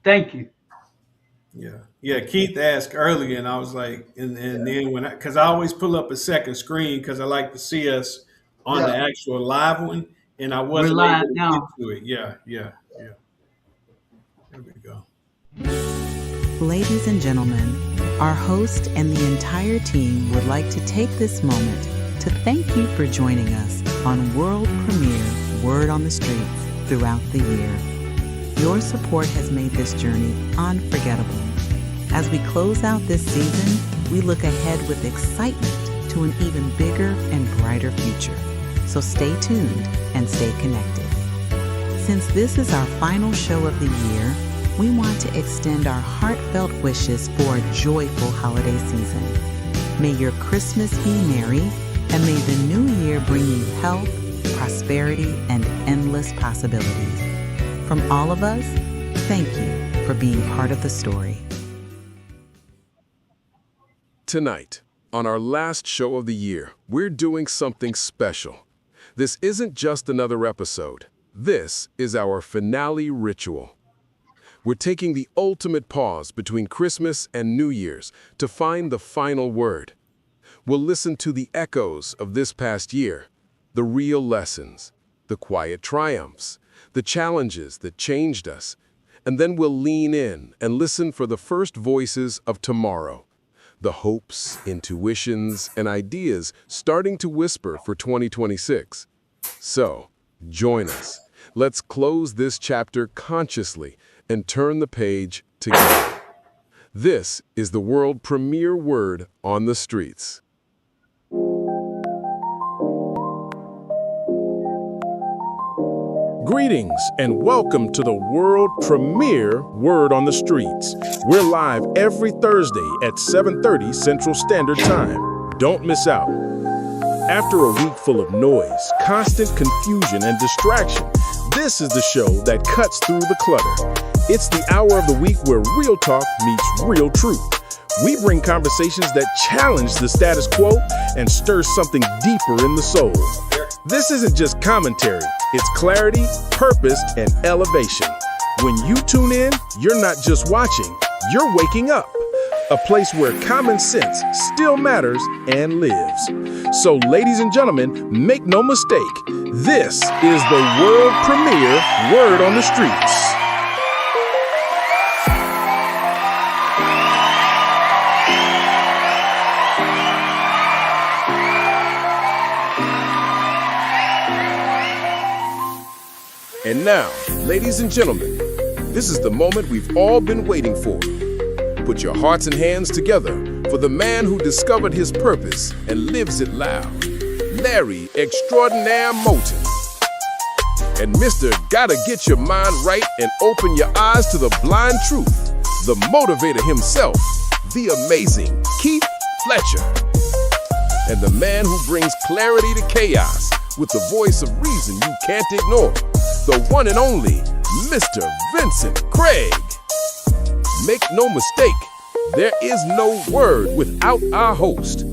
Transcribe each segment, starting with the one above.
Thank you. Yeah, yeah. Keith asked earlier, and I was like, and then because I always pull up a second screen because I like to see us on the Yeah, actual live one, and I we're wasn't live able to get now. to it. Yeah, yeah, yeah. There we go. Ladies and gentlemen, our host and the entire team would like to take this moment to thank you for joining us on world premiere Word on the Streets throughout the year. Your support has made this journey unforgettable. As we close out this season, we look ahead with excitement to an even bigger and brighter future. So stay tuned and stay connected. Since this is our final show of the year, we want to extend our heartfelt wishes for a joyful holiday season. May your Christmas be merry, and may the new year bring you health, prosperity, and endless possibilities. From all of us, thank you for being part of the story. Tonight, on our last show of the year, we're doing something special. This isn't just another episode. This is our finale ritual. We're taking the ultimate pause between Christmas and New Year's to find the final word. We'll listen to the echoes of this past year, the real lessons, the quiet triumphs, the challenges that changed us, and then we'll lean in and listen for the first voices of tomorrow, the hopes, intuitions, and ideas starting to whisper for 2026. So, join us. Let's close this chapter consciously and turn the page together. This is the world premiere Word on the Streets. Greetings and welcome to the world premiere Word on the Streets. We're live every Thursday at 7:30 Central Standard Time. Don't miss out. After a week full of noise, constant confusion, and distraction, this is the show that cuts through the clutter. It's the hour of the week where real talk meets real truth. We bring conversations that challenge the status quo and stir something deeper in the soul. This isn't just commentary, it's clarity, purpose, and elevation. When you tune in, you're not just watching, you're waking up. A place where common sense still matters and lives. So, ladies and gentlemen, make no mistake, this is the world premiere Word on the Streets. And now, ladies and gentlemen, this is the moment we've all been waiting for. Put your hearts and hands together for the man who discovered his purpose and lives it loud, Larry Extraordinaire Moulton. And Mr. Gotta Get Your Mind Right and Open Your Eyes to the Blind Truth, the motivator himself, the amazing Keith Fletcher. And the man who brings clarity to chaos with the voice of reason you can't ignore, the one and only Mr. Vincent Craig. Make no mistake, there is no word without our host.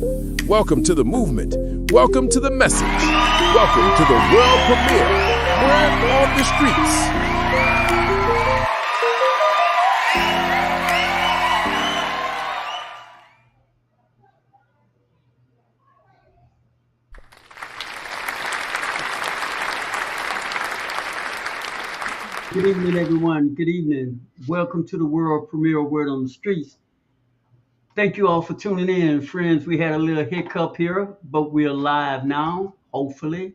Welcome to the movement. Welcome to the message. Welcome to the world premiere, Word on the Streets. Good evening, everyone. Good evening. Welcome to the world premiere Word on the Streets. Thank you all for tuning in, friends. We had a little hiccup here, but we're live now, hopefully.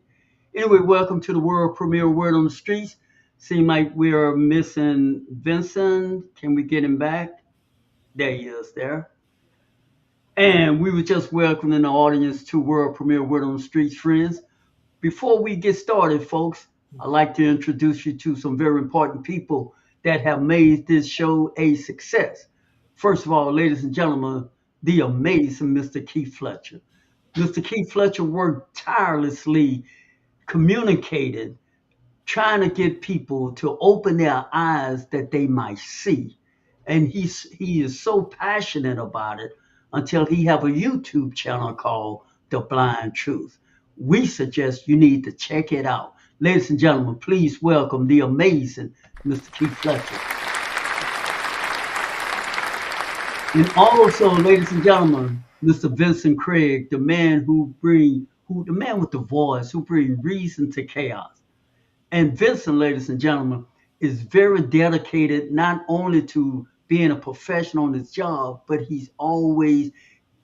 Anyway, welcome to the world premiere Word on the Streets. Seem like we are missing Vincent. Can we get him back? There he is there. And we were just welcoming the audience to world premiere Word on the Streets, friends. Before we get started, folks, I'd like to introduce you to some very important people that have made this show a success. First of all, ladies and gentlemen, the amazing Mr. Keith Fletcher. Mr. Keith Fletcher worked tirelessly, communicated, trying to get people to open their eyes that they might see. And he is so passionate about it until he have a YouTube channel called The Blind Truth. We suggest you need to check it out. Ladies and gentlemen, please welcome the amazing Mr. Keith Fletcher. And also, ladies and gentlemen, Mr. Vincent Craig, the man with the voice who bring reason to chaos. And Vincent, ladies and gentlemen, is very dedicated not only to being a professional on his job, but he's always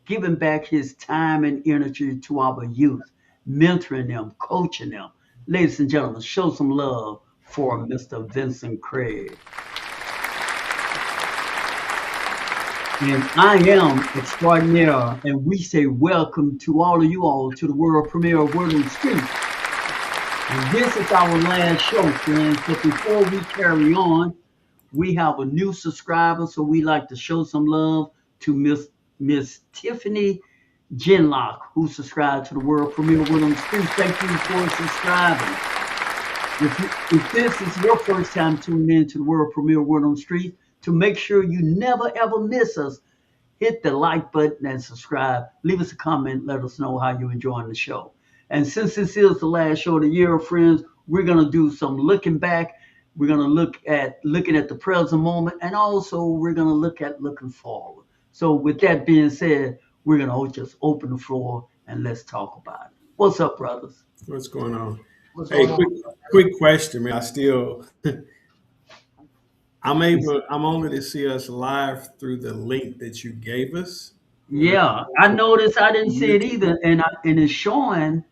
giving back his time and energy to our youth, mentoring them, coaching them. Ladies and gentlemen, show some love for Mr. Vincent Craig. And I am extraordinaire, and we say welcome to all of you all to the world premiere of Word on the Street. And this is our last show, friends. But before we carry on, we have a new subscriber, so we like to show some love to Miss Tiffany Genlock, who subscribed to the world premiere of Word on the Street. Thank you for subscribing. If this is your first time tuning in to the world premiere of Word on the Street, to make sure you never ever miss us, hit the like button and subscribe. Leave us a comment. Let us know how you're enjoying the show. And since this is the last show of the year, friends, we're gonna do some looking back. We're gonna looking at the present moment, and also we're gonna look at looking forward. So with that being said, we're gonna just open the floor and let's talk about it. What's up, brothers? What's going on? What's Hey, going on? quick question, man. I'm only to see us live through the link that you gave us. When I Yeah, go I to noticed I didn't see it YouTube, either, and it's showing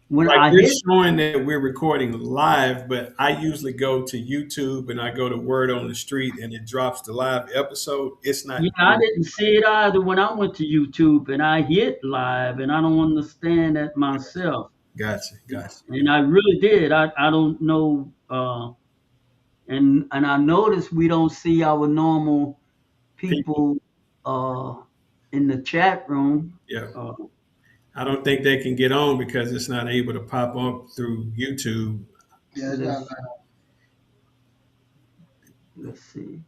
when like I we're hit. showing that we're recording live, but I usually go to YouTube and I go to Word on the Street and it drops the live episode. It's Yeah, not I doing didn't see it either when I went to YouTube and I hit live, and I don't understand that myself. it. Gotcha. And I really did. I don't know. And I noticed we don't see our normal People, people uh, in the chat room. yeah. Uh, I don't think they can get on because it's not able to pop up through YouTube. Yeah, it's not let's like let's see.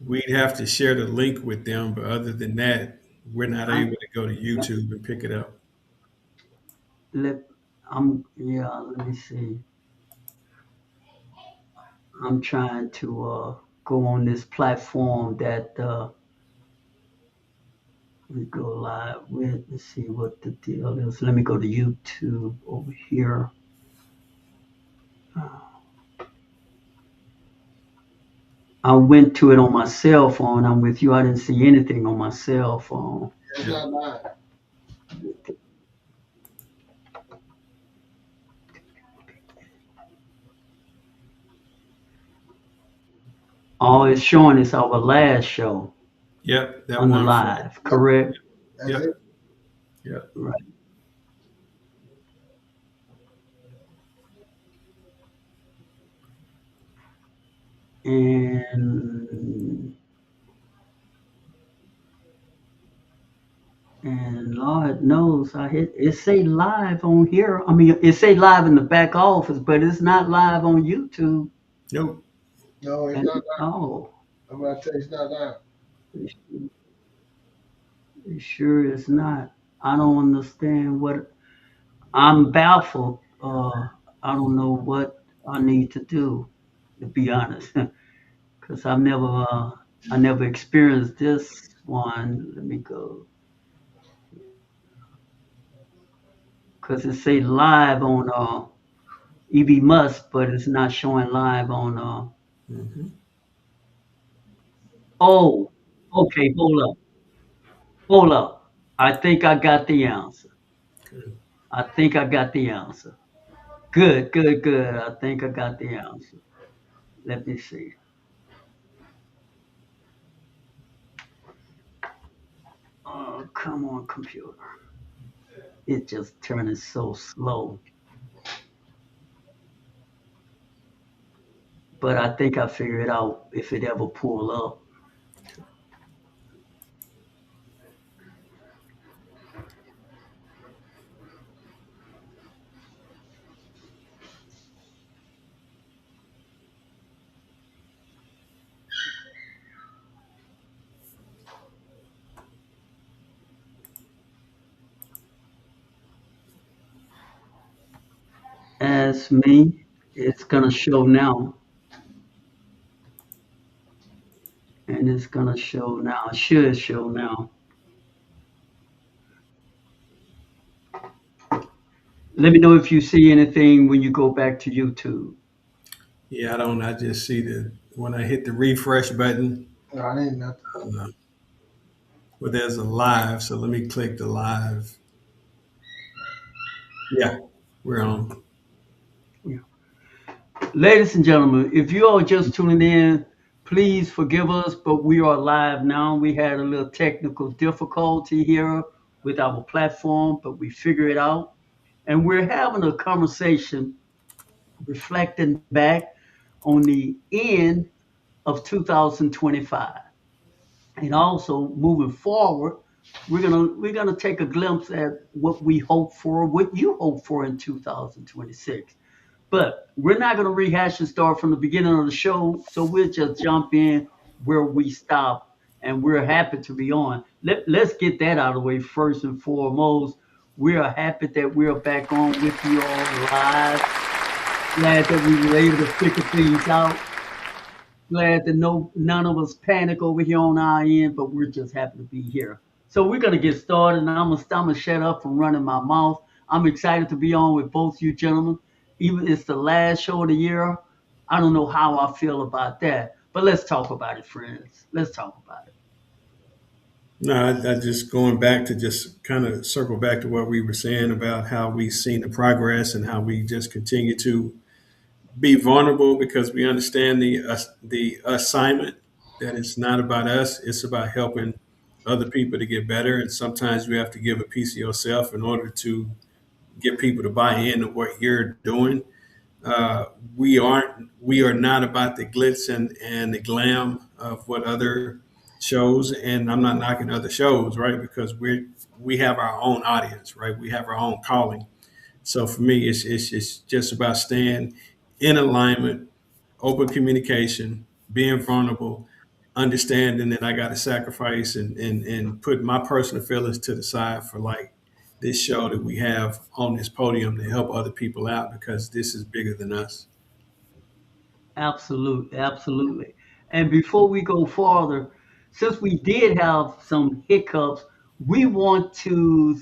We'd have to share the link with them, but other than that, we're not I able to go to YouTube and pick it up. let I'm yeah. Let me see. I'm trying to go on this platform that we go live with. Let's see what the deal is. Let me go to YouTube over here. I went to it on my cell phone. I'm with you. I didn't see anything on my cell phone. it's Yeah. not live. All it's showing is our last show Yep, that on the one for live, correct? That's yep, it. yep. Right. And Lord knows I hit it say live on here. I mean it say live in the back office, but it's not live on YouTube. Nope. No, it's And not live. oh, I'm gonna tell you it's not live. it it sure is not. I don't understand what I'm baffled. I don't know what I need to do, to be honest, because I never experienced this one. Let me go, because it say live on EB Must, but it's not showing live on. Hmm. Oh, okay, hold up. I think I got the answer. Good. I think I got the answer. Good. I think I got the answer. Let me see. Oh, come on, computer. It just turning so slow. But I think I figured it out if it ever pull up. As me, it's gonna show now. And it's gonna show now. It should show now. Let me know if you see anything when you go back to YouTube. Yeah, I don't. I just see the when I hit the refresh button. No, I ain't nothing. Uh, well, there's a live, so let me click the live. Yeah, we're on. Yeah. Ladies and gentlemen, if you are just tuning in, please forgive us, but we are live now. We had a little technical difficulty here with our platform, but we figured it out. And we're having a conversation reflecting back on the end of 2025. And also moving forward, we're gonna take a glimpse at what we hope for, what you hope for in 2026. But we're not gonna rehash and start from the beginning of the show, so we'll just jump in where we stop, and we're happy to be on. Let's get that out of the way first and foremost. We are happy that we're back on with you all live. Glad that we were able to figure things out. Glad that none of us panic over here on our end, but we're just happy to be here. So we're gonna get started, and I'm gonna shut up from running my mouth. I'm excited to be on with both you gentlemen. Even it's the last show of the year. I don't know how I feel about that, but let's talk about it, friends. Let's talk about it. No, I just going back to just kind of circle back to what we were saying about how we've seen the progress and how we just continue to be vulnerable because we understand the assignment that it's not about us; it's about helping other people to get better. And sometimes you have to give a piece of yourself in order to get people to buy into what you're doing. Uh, we are not about the glitz and the glam of what other shows, and I'm not knocking other shows, right? Because we have our own audience, right? We have our own calling. So for me, it's just about staying in alignment, open communication, being vulnerable, understanding that I got to sacrifice and put my personal feelings to the side for like this show that we have on this podium to help other people out because this is bigger than us. Absolutely, absolutely. And before we go farther, since we did have some hiccups, we want to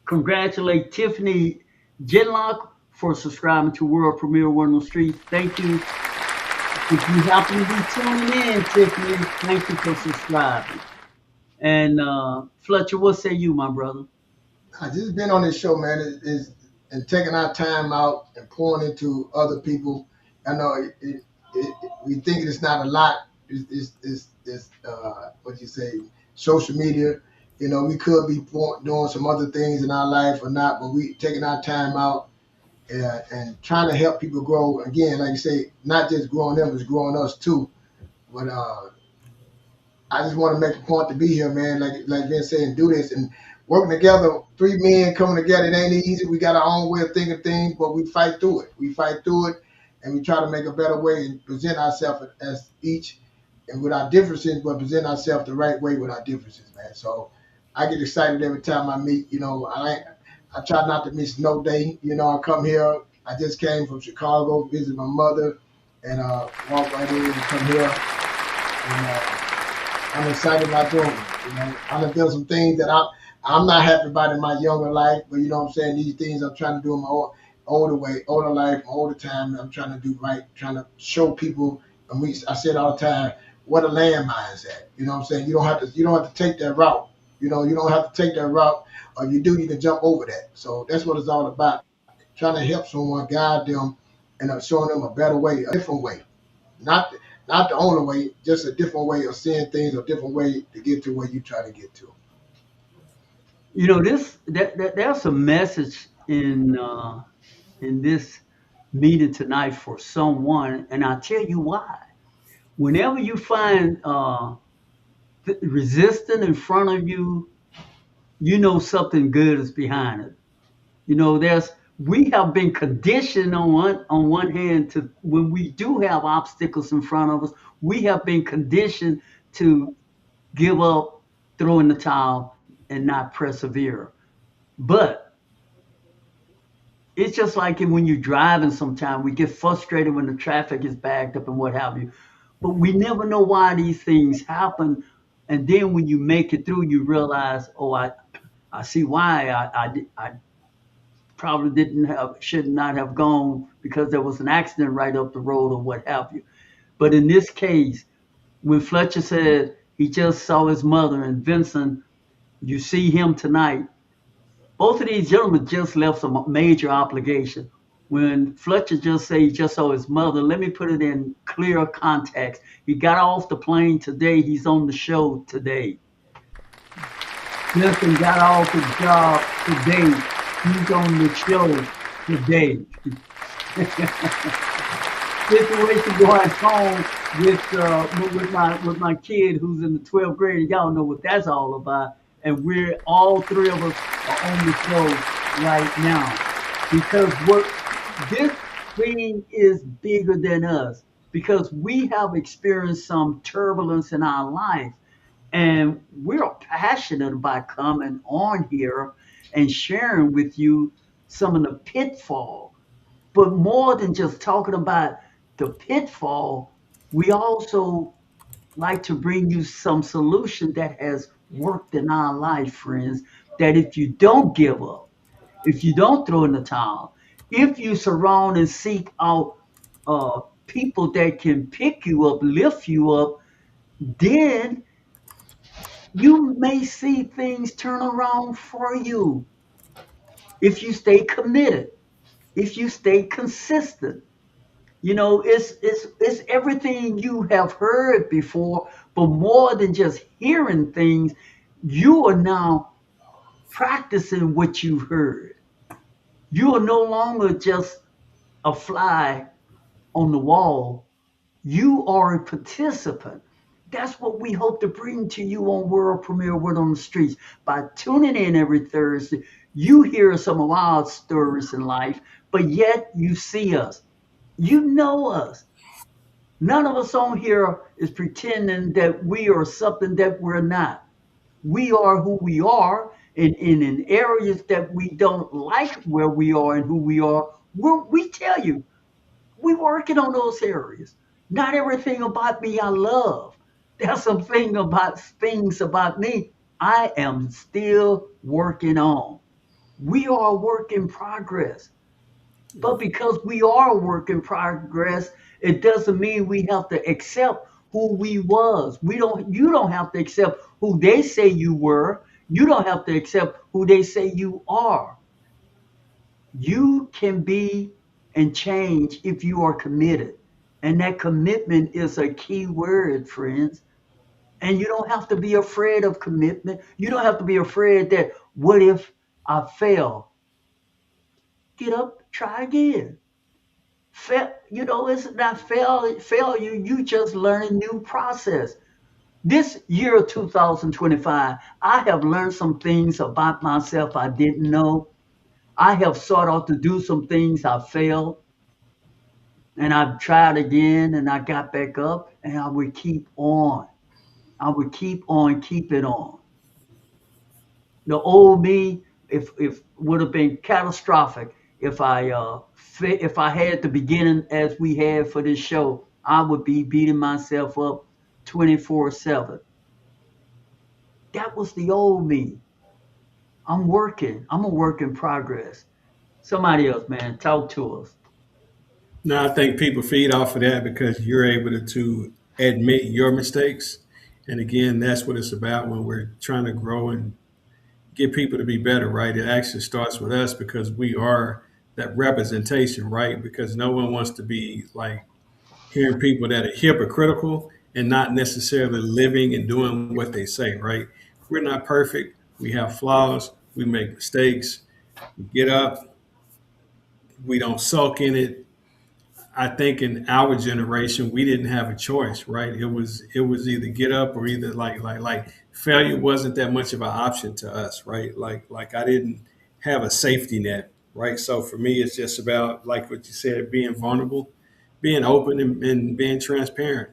congratulate Tiffany Genlock for subscribing to World Premiere One on the Streets. Thank you. If you happen to be tuning in, Tiffany, thank you for subscribing. And Fletcher, what say you, my brother? I just been on this show, man. Is and taking our time out and pouring into other people. I know we think it's not a lot. What you say, social media. You know, we could be doing some other things in our life or not, but we taking our time out and trying to help people grow. Again, like you say, not just growing them, it's growing us too. But I just want to make a point to be here, man. Like Vince saying, do this and working together. Three men coming together. It ain't easy. We got our own way of thinking things, but we fight through it. We fight through it, and we try to make a better way and present ourselves as each and with our differences, but present ourselves the right way with our differences, man. So I get excited every time I meet. You know, I try not to miss no day. You know, I come here. I just came from Chicago, visit my mother, and walk right in and come here. And I'm excited about doing it. You know, I done done some things that I'm not happy about in my younger life, but you know what I'm saying? These things I'm trying to do in my older way, older life, my older time, I'm trying to do right, trying to show people, and I said all the time, what a landmine's at. You know what I'm saying? You don't have to take that route. You know, you don't have to take that route, or if you do, you can jump over that. So that's what it's all about. Trying to help someone, guide them, and showing them a better way, a different way. Not not the only way, just a different way of seeing things, a different way to get to where you try to get to. You know, there's a message in this meeting tonight for someone, and I'll tell you why. Whenever you find resistance in front of you, you know something good is behind it. You know, there's we have been conditioned on one hand to when we do have obstacles in front of us, we have been conditioned to give up, throw in the towel, and not persevere. But it's just like when you're driving sometimes, we get frustrated when the traffic is backed up and what have you. But we never know why these things happen. And then when you make it through, you realize, oh, I see why I probably didn't have, should not have gone because there was an accident right up the road or what have you. But in this case, when Fletcher said he just saw his mother and Vincent, you see him tonight. Both of these gentlemen just left some major obligation. When Fletcher just said he just saw his mother, let me put it in clear context. He got off the plane today. He's on the show today. Vincent got off his job today. He's on the show today. Situation going on with my kid who's in the 12th grade. Y'all know what that's all about. And we're all three of us are on the show right now because what this thing is bigger than us because we have experienced some turbulence in our life and we're passionate about coming on here and sharing with you some of the pitfall. But more than just talking about the pitfall, we also like to bring you some solution that has worked in our life, friends. That if you don't give up, if you don't throw in the towel, if you surround and seek out people that can pick you up, lift you up, then you may see things turn around for you if you stay committed, if you stay consistent. You know, it's everything you have heard before, but more than just hearing things, you are now practicing what you've heard. You are no longer just a fly on the wall. You are a participant. That's what we hope to bring to you on World Premiere Word on the Streets. By tuning in every Thursday, you hear some of our stories in life, but yet you see us. You know us. None of us on here is pretending that we are something that we're not. We are who we are, and in areas that we don't like where we are and who we are, we tell you, we're working on those areas. Not everything about me I love. There's some things about me I am still working on. We are a work in progress. But because we are a work in progress, it doesn't mean we have to accept who we was. We don't You don't have to accept who they say you were. You don't have to accept who they say you are. You can be and change if you are committed. And that commitment is a key word, friends. And you don't have to be afraid of commitment. You don't have to be afraid that what if I fail? Get up, try again. It's not failure. You just learn a new process. This year of 2025, I have learned some things about myself I didn't know. I have sought out to do some things I failed, and I've tried again, and I got back up, and I would keep on. I would keep on keeping on. The old me, if would have been catastrophic if I had the beginning as we had for this show, I would be beating myself up 24/7. That was the old me. I'm working. I'm a work in progress. Somebody else, man, talk to us. Now, I think people feed off of that because you're able to admit your mistakes. And again, that's what it's about when we're trying to grow and get people to be better, right? It actually starts with us because we are that representation, right? Because no one wants to be like hearing people that are hypocritical and not necessarily living and doing what they say, right? We're not perfect. We have flaws. We make mistakes. We get up. We don't sulk in it. I think in our generation we didn't have a choice, right? It was either get up or either like failure wasn't that much of an option to us, right? Like I didn't have a safety net, right? So for me, it's just about like what you said, being vulnerable, being open, and being transparent.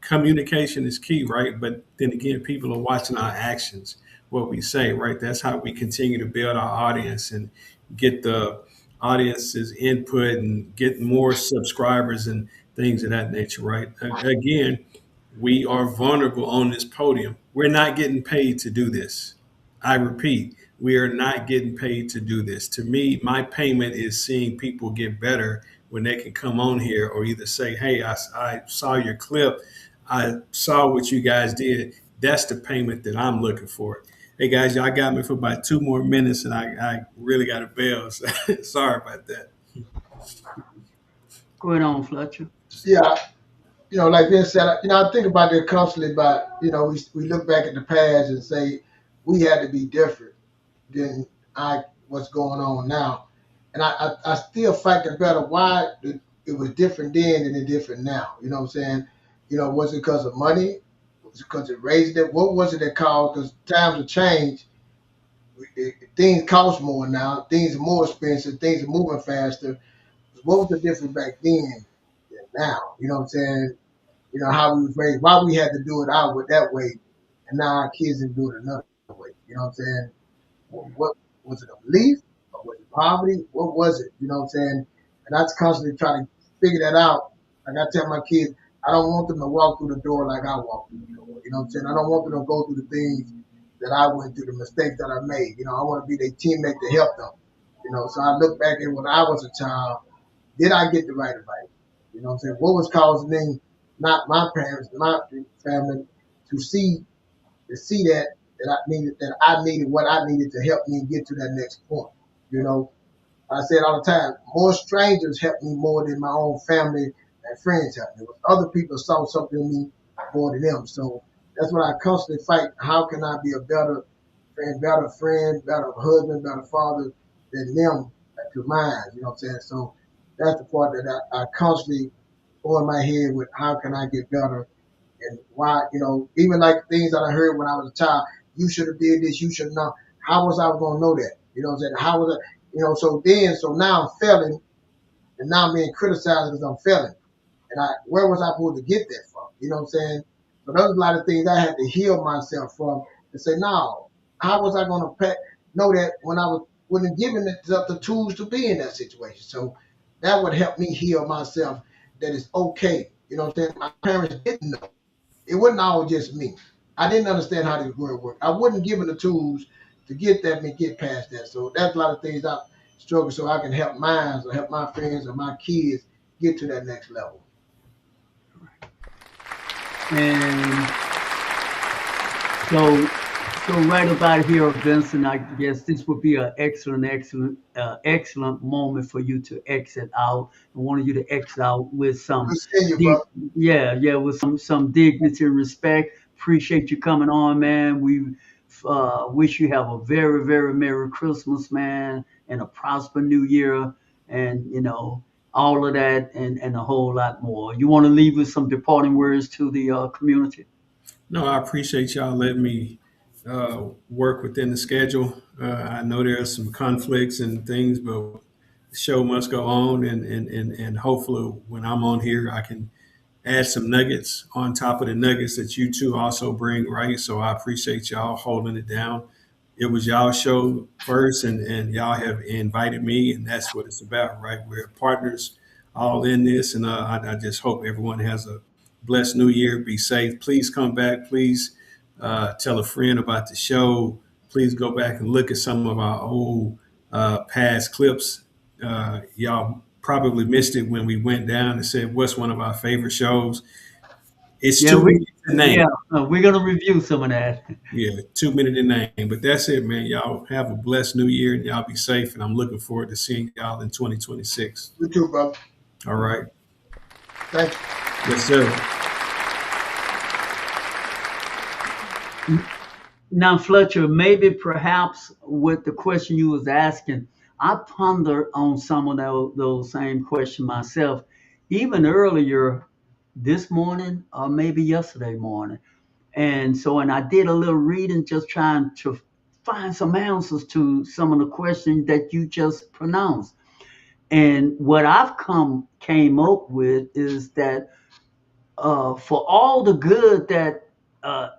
Communication is key, right? But then again, people are watching our actions, what we say, right? That's how we continue to build our audience and get the audience's input and get more subscribers and things of that nature, right? Again, we are vulnerable on this podium. We're not getting paid to do this. I repeat, we are not getting paid to do this. To me, my payment is seeing people get better when they can come on here or either say, hey, I saw your clip. I saw what you guys did. That's the payment that I'm looking for. Hey guys, y'all got me for about 2 more minutes and I really got to bail. Sorry about that. Go ahead on, Fletcher. Yeah, like Vince said, I think about that constantly. But we look back at the past and say we had to be different than what's going on now, and I still fight the battle. Why it was different then and it's different now? You know what I'm saying? Was it because of money? Was it because it raised it? What was it that caused? Because times have changed. Things cost more now. Things are more expensive. Things are moving faster. What was the difference back then than now? You know what I'm saying? How we was raised, why we had to do it our way that way, and now our kids didn't do it another way. You know what I'm saying? What was it, a belief or was it poverty? What was it? You know what I'm saying? And I just constantly try to figure that out. Like I tell my kids, I don't want them to walk through the door like I walked through the door. You know what I'm saying? I don't want them to go through the things that I went through, the mistakes that I made. I want to be their teammate to help them. So I look back at when I was a child, did I get the right advice? You know what I'm saying? What was causing me, not my parents, my family, to see that I needed what I needed to help me get to that next point. You know, I say it all the time. More strangers help me more than my own family and friends help me. Other people saw something in me more than them. So that's what I constantly fight. How can I be a better friend, better husband, better father than them to mine? You know what I'm saying? So that's the part that I constantly go in my head with. How can I get better? And why, even like things that I heard when I was a child, you should have did this, you should know. How was I going to know that? You know what I'm saying? How was I, so now I'm failing, and now I'm being criticized because I'm failing. And where was I supposed to get that from? You know what I'm saying? So there's a lot of things I had to heal myself from and say, no, how was I going to know that when I was wasn't given the tools to be in that situation? So that would help me heal myself that it's okay. You know what I'm saying? My parents didn't know. It wasn't all just me. I didn't understand how this world worked. I wasn't given the tools to get that and get past that. So that's a lot of things I struggle so I can help mine or help my friends or my kids get to that next level. And so, so right about here, Vincent, I guess this would be an excellent moment for you to exit out. I wanted you to exit out with Good some, seeing you, dig- brother. yeah, with some dignity and respect. Appreciate you coming on, man. We wish you have a very, very Merry Christmas, man, and a prosper New Year, and all of that, and a whole lot more. You want to leave with some departing words to the community? No, I appreciate y'all letting me work within the schedule. I know there are some conflicts and things, but the show must go on, and hopefully, when I'm on here, I can add some nuggets on top of the nuggets that you two also bring, right? So I appreciate y'all holding it down. It was y'all show first, and y'all have invited me, and that's what it's about, right? We're partners all in this, and I just hope everyone has a blessed new year. Be safe. Please come back. Please tell a friend about the show. Please go back and look at some of our old past clips. Y'all probably missed it when we went down and said, what's one of our favorite shows? It's Yeah, too many to yeah, name. we're gonna review some of that. Yeah, too many to name. But that's it, man. Y'all have a blessed new year and y'all be safe. And I'm looking forward to seeing y'all in 2026. You too, brother. All right. Thank you. Yes, sir. Now, Fletcher, maybe perhaps with the question you was asking, I ponder on some of those same questions myself, even earlier this morning or maybe yesterday morning. And I did a little reading, just trying to find some answers to some of the questions that you just pronounced. And what I've came up with is that for all the good that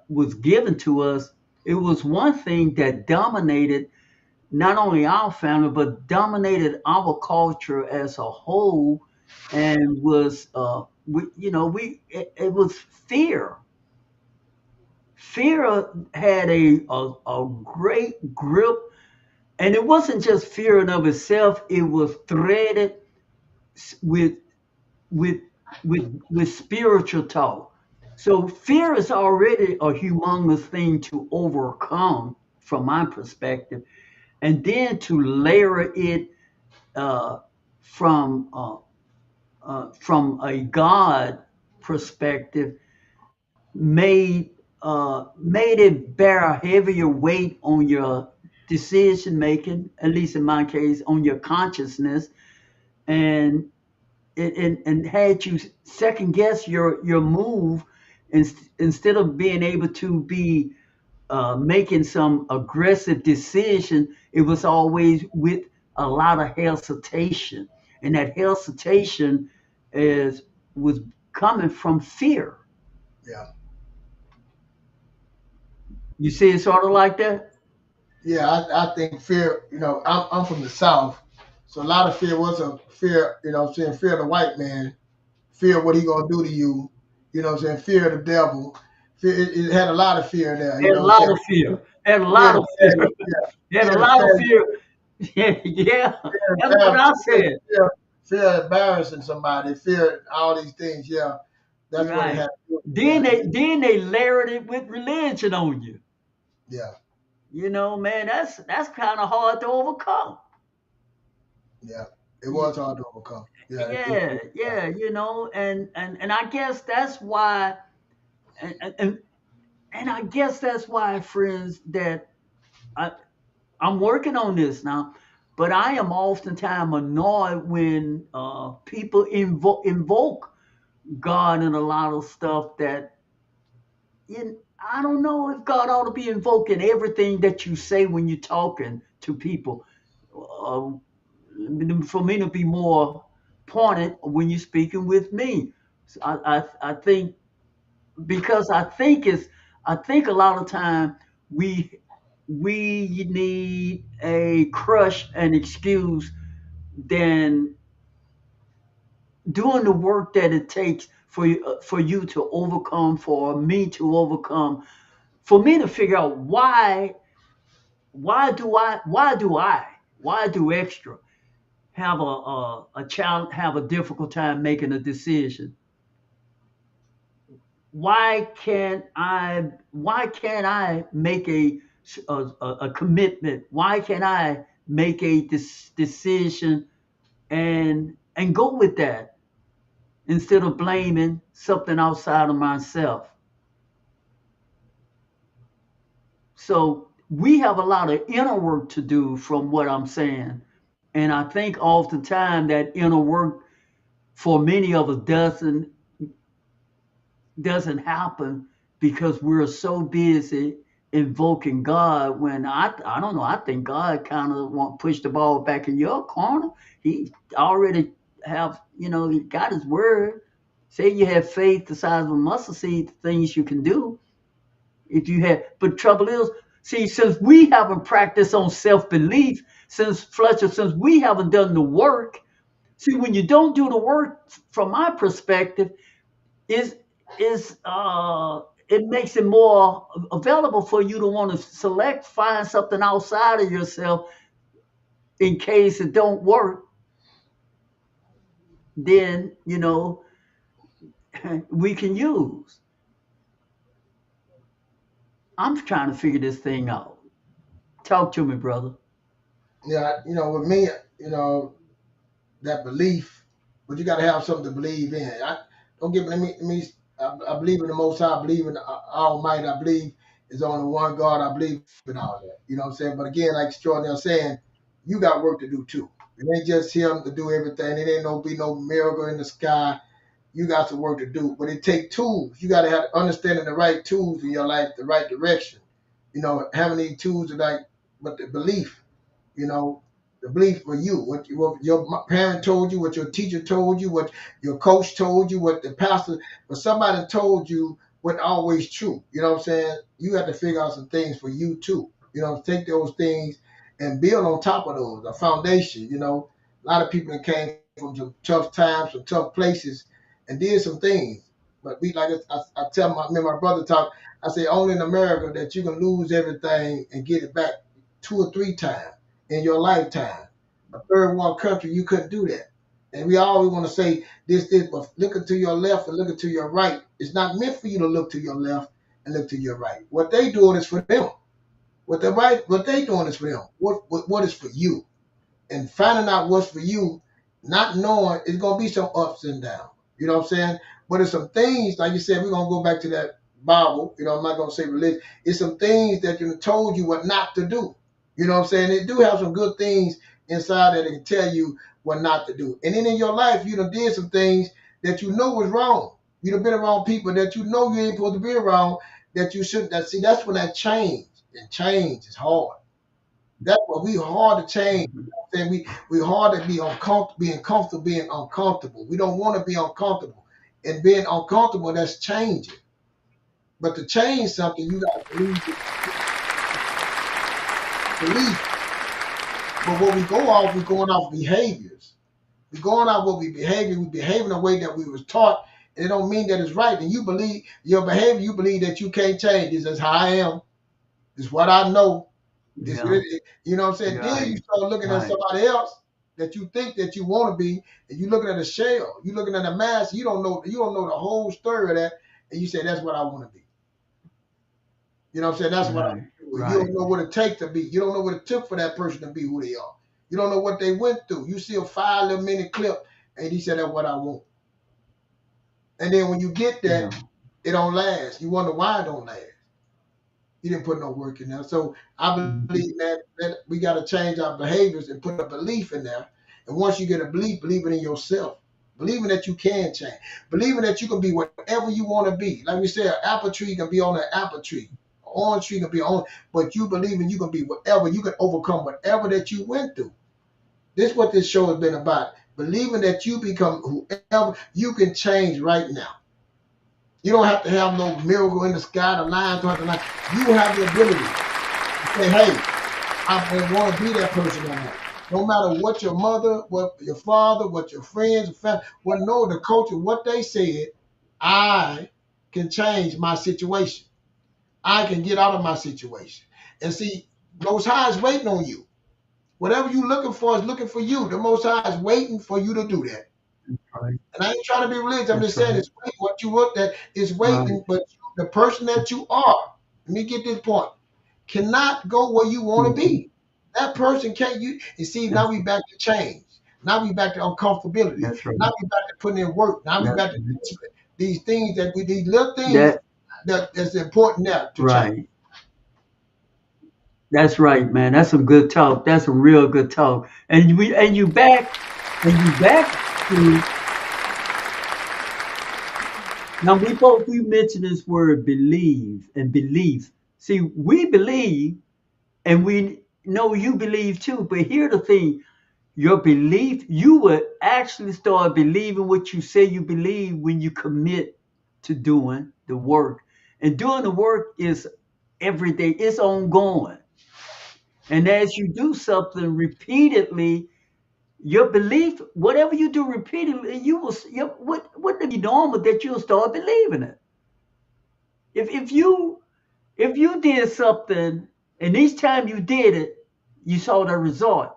was given to us, it was one thing that dominated not only our family but dominated our culture as a whole, and was it was fear. Fear had a great grip, and it wasn't just fear in of itself. It was threaded with with with spiritual talk. So fear is already a humongous thing to overcome, from my perspective, and then to layer it uh, from from a God perspective made it bear a heavier weight on your decision making, at least in my case, on your consciousness, and and had you second guess your move, instead of being able to be making some aggressive decision. It was always with a lot of hesitation, and that hesitation is was coming from fear. Yeah. You see it sort of like that? Yeah, I think fear, I'm from the South. So a lot of fear was a fear, I'm saying, fear of the white man, fear of what he gonna do to you, I'm saying, fear of the devil. Fear, it had a lot of fear there, Had a I'm saying, lot of fear. Had a fear of lot the of fear. failure, yeah, Had a fear of lot of failure, fear. Yeah, yeah. fear of That's what I said. fear of embarrassing somebody, fear of all these things, yeah. That's what it Right. had to do. Then Yeah, they layered it with religion on you. yeah, Man, that's kind of hard to overcome. yeah. It was hard to overcome. Yeah, Yeah, yeah, yeah, and I guess that's why, and, and and I guess that's why, friends, that I I'm working on this now, but I am oftentimes annoyed when people invoke God in a lot of stuff that I don't know if God ought to be invoking everything that you say when you're talking to people. Uh, for me to be more pointed when you're speaking with me. So I think, because I think a lot of time we we need a crush and excuse than doing the work that it takes for you to overcome, for me to overcome, for me to figure out why do extra have a child have a difficult time making a decision. Why can't I make a commitment? Why can't I make a decision and go with that, instead of blaming something outside of myself? So we have a lot of inner work to do, from what I'm saying. And I think oftentimes that inner work for many of us doesn't happen, because we're so busy invoking God, when I don't know, I think God kind of want push the ball back in your corner. He already he got his word. Say you have faith the size of a mustard seed, the things you can do. If you have, but trouble is, see, since we haven't practiced on self-belief, since we haven't done the work, see, when you don't do the work, from my perspective, is it makes it more available for you to want to find something outside of yourself in case it don't work. Then we can use. I'm trying to figure this thing out. Talk to me, brother. yeah. With me, you know, that belief, but you got to have something to believe in. Don't give me. I believe in the Most High. I believe in the Almighty. I believe is only one God. I believe in all that. You know what I'm saying? But again, like Jordan saying, you got work to do too. It ain't just him to do everything. It ain't no miracle in the sky. You got some work to do. But it take tools. You got to have understanding the right tools in your life, the right direction. Having these tools are like, but the belief you know, the belief for you, what your parent told you, what your teacher told you, what your coach told you, what the pastor, but somebody told you what always true. You know what I'm saying? You have to figure out some things for you too. Take those things and build on top of those, a foundation. A lot of people that came from some tough times, some tough places, and did some things. But we like I tell me and my brother talk. I say only in America that you can lose everything and get it back 2 or 3 times in your lifetime. A third world country, you couldn't do that. And we always want to say this, but looking to your left and looking to your right. It's not meant for you to look to your left and look to your right. What they doing is for them. What they doing is for them. What is for you? And finding out what's for you, not knowing it's gonna be some ups and downs. You know what I'm saying? But it's some things, like you said, we're gonna go back to that Bible. I'm not gonna say religion. It's some things that you told you what not to do. You know what I'm saying? They do have some good things inside that can tell you what not to do. And then in your life, you done did some things that you know was wrong. You done been around people that you know you ain't supposed to be around, that you shouldn't. That's when that change. And change is hard. That's what we hard to change. Mhm. Saying we hard to be uncomfortable, being uncomfortable. We don't want to be uncomfortable, and being uncomfortable, that's changing. But to change something, you got to believe. But what we go off, we're going off behaviors. We're going off what we behavior. We behave in a way that we was taught, and it don't mean that it's right. And you believe your behavior. You believe that you can't change. This is how I am. This is what I know. It's Yeah, really, you know what I'm saying? Then you right, start looking at right. somebody else that you think that you want to be, and you looking at a shell, you looking at a mask, you don't know the whole story of that, and you say, that's what I want to be. You know what I'm saying? That's what I Right, do. You don't right. know what it takes to be. You don't know what it took for that person to be who they are. You don't know what they went through. You see a 5 little minute clip, and he said, that's what I want. And then when you get that, Yeah. it don't last. You wonder why it don't last. He didn't put no work in there. So I Mhm. believe that we got to change our behaviors and put a belief in there. And once you get a belief, believe it in yourself. Believing that you can change. Believing that you can be whatever you want to be. Like we said, an apple tree can be on an apple tree. An orange tree can be on, but you believing you can be whatever. You can overcome whatever that you went through. This is what this show has been about. Believing that you become whoever you can change right now. You don't have to have no miracle in the sky, the lines don't have to line. You have the ability to say, hey, I don't want to be that person no more. No matter what your mother, what your father, what your friends, family, what no, the culture, what they said, I can change my situation. I can get out of my situation. And see, Most High is waiting on you. Whatever you're looking for is looking for you. The Most High is waiting for you to do that. Right. And I ain't trying to be religious. I'm That's just saying right. it's waiting. What you looked at is Right. waiting, but the person that you are, let me get this point, cannot go where you want to Mhm. be. That person can't. You see, now That's we back to change. Now we back to uncomfortability. that's right. Now we back to putting in work. Now we That's back to these things these little things that that's important now to change. right. That's right, man. That's some good talk. That's some real good talk. And you back to now we mentioned this word believe and belief. See, we believe and we know you believe too, but here's the thing, your belief, you would actually start believing what you say you believe when you commit to doing the work. And doing the work is every day, it's ongoing. And as you do something repeatedly, your belief, whatever you do repeatedly, you will. Wouldn't it be normal that you'll start believing it? If you did something and each time you did it, you saw the result.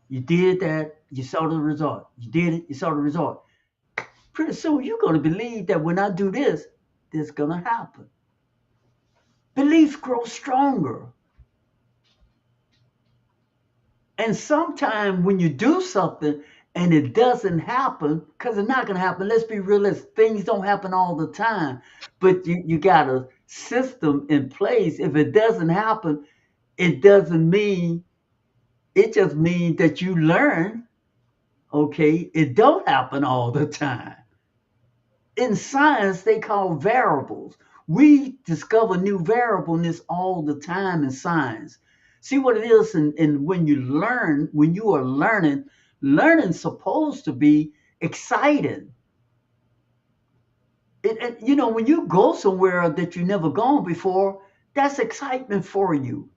You did that, you saw the result. You did it, you saw the result. Pretty soon you're gonna believe that when I do this gonna happen. Belief grows stronger. And sometimes when you do something and it doesn't happen, because it's not going to happen, let's be realistic, things don't happen all the time. But you got a system in place. If it doesn't happen, it doesn't mean, it just means that you learn, okay, it don't happen all the time. In science, they call variables. We discover new variableness all the time in science. See what it is, and when you learn, when you are learning, learning's supposed to be exciting. When you go somewhere that you've never gone before, that's excitement for you.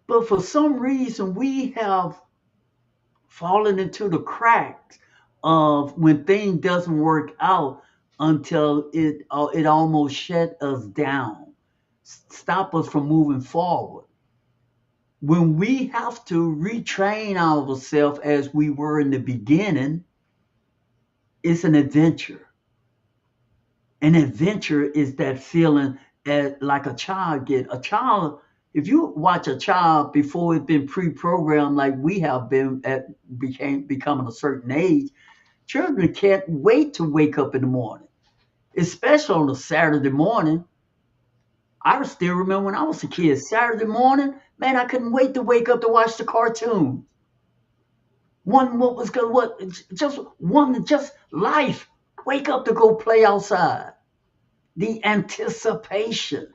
But for some reason, we have fallen into the cracks of when things doesn't work out until it almost shut us down, stop us from moving forward. When we have to retrain ourselves as we were in the beginning, it's an adventure. An adventure is that feeling like a child get. A child, if you watch a child before it's been pre-programmed like we have been at becoming a certain age, children can't wait to wake up in the morning, especially on a Saturday morning. I still remember when I was a kid, Saturday morning, man, I couldn't wait to wake up to watch the cartoon. One what was good, what just one just life. Wake up to go play outside. The anticipation.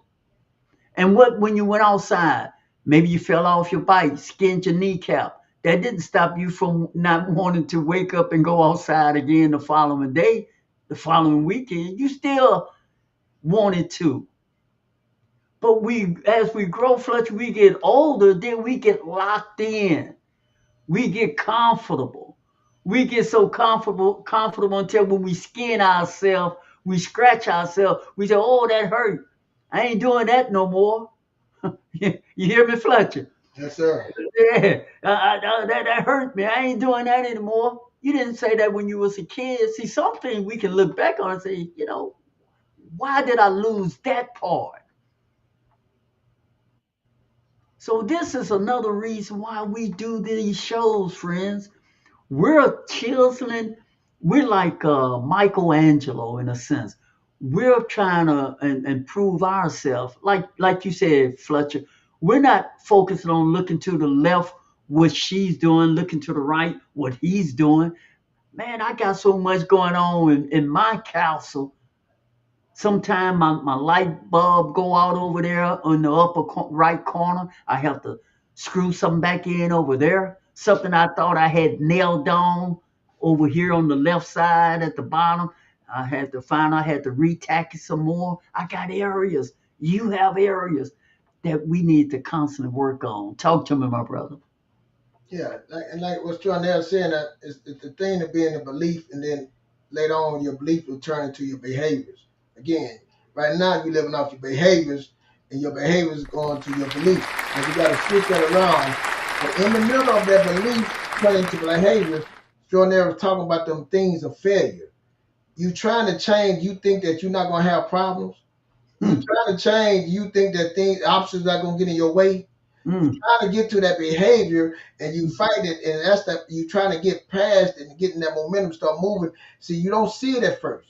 And what when you went outside, maybe you fell off your bike, skinned your kneecap. That didn't stop you from not wanting to wake up and go outside again the following day, the following weekend. You still wanted to. But as we grow, Fletcher, we get older, then we get locked in. We get comfortable. We get so comfortable until when we skin ourselves, we scratch ourselves, we say, oh, that hurt. I ain't doing that no more. You hear me, Fletcher? Yes, sir. Yeah, that hurt me. I ain't doing that anymore. You didn't say that when you was a kid. See, something we can look back on and say, why did I lose that part? So this is another reason why we do these shows, friends. We're chiseling. We're like Michelangelo in a sense. We're trying to improve ourselves. Like you said, Fletcher, we're not focusing on looking to the left what she's doing, looking to the right what he's doing. Man, I got so much going on in my castle. Sometimes my light bulb go out over there in the upper right corner. I have to screw something back in over there. Something I thought I had nailed down over here on the left side at the bottom. I had to retack it some more. I got areas. You have areas that we need to constantly work on. Talk to me, my brother. Yeah, and like what Jonelle saying, that it's the thing to be in the belief, and then later on your belief will turn into your behaviors. Again, right now you're living off your behaviors, and your behaviors going to your belief, and you got to switch that around. But in the middle of that belief turning to behaviors, Jonelle was talking about them things of failure. You trying to change, you think that you're not gonna have problems. You trying to change, you think that things obstacles are gonna get in your way. Mm, Trying to get to that behavior and you fight it, and that's that you trying to get past and getting that momentum start moving. See, you don't see it at first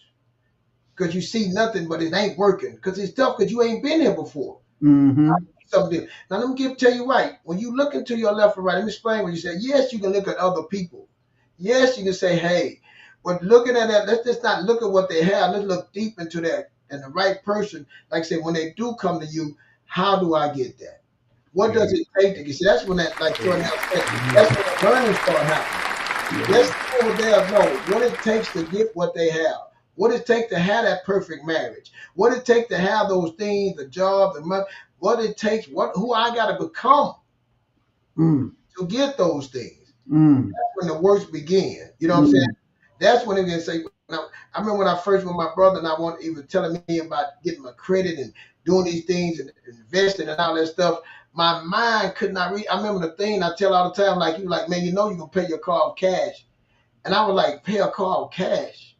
because you see nothing, but it ain't working because it's tough because you ain't been here before. mm-hmm. Something. Now let me tell you right. When you look into your left and right, let me explain what you said. Yes, you can look at other people. Yes, you can say, hey, but looking at that, let's just not look at what they have. Let's look deep into that. And the right person, like I say, when they do come to you, how do I get that? What does it take to get? See, that's when that, like Jordan said, that's when the learning start happening. Let's go over there, know what it takes to get what they have. What it takes to have that perfect marriage. What it takes to have those things, the job, the money. What it takes, who I got to become Mm, to get those things. mm, That's when the works begin. You know what I'm saying? mm, That's when it can say. Now, I remember when I first with my brother, and he was telling me about getting my credit and doing these things and investing and all that stuff. My mind could not read. I remember the thing I tell all the time, like you, like man, you know you can pay your car with cash, and I was like, pay a car with cash.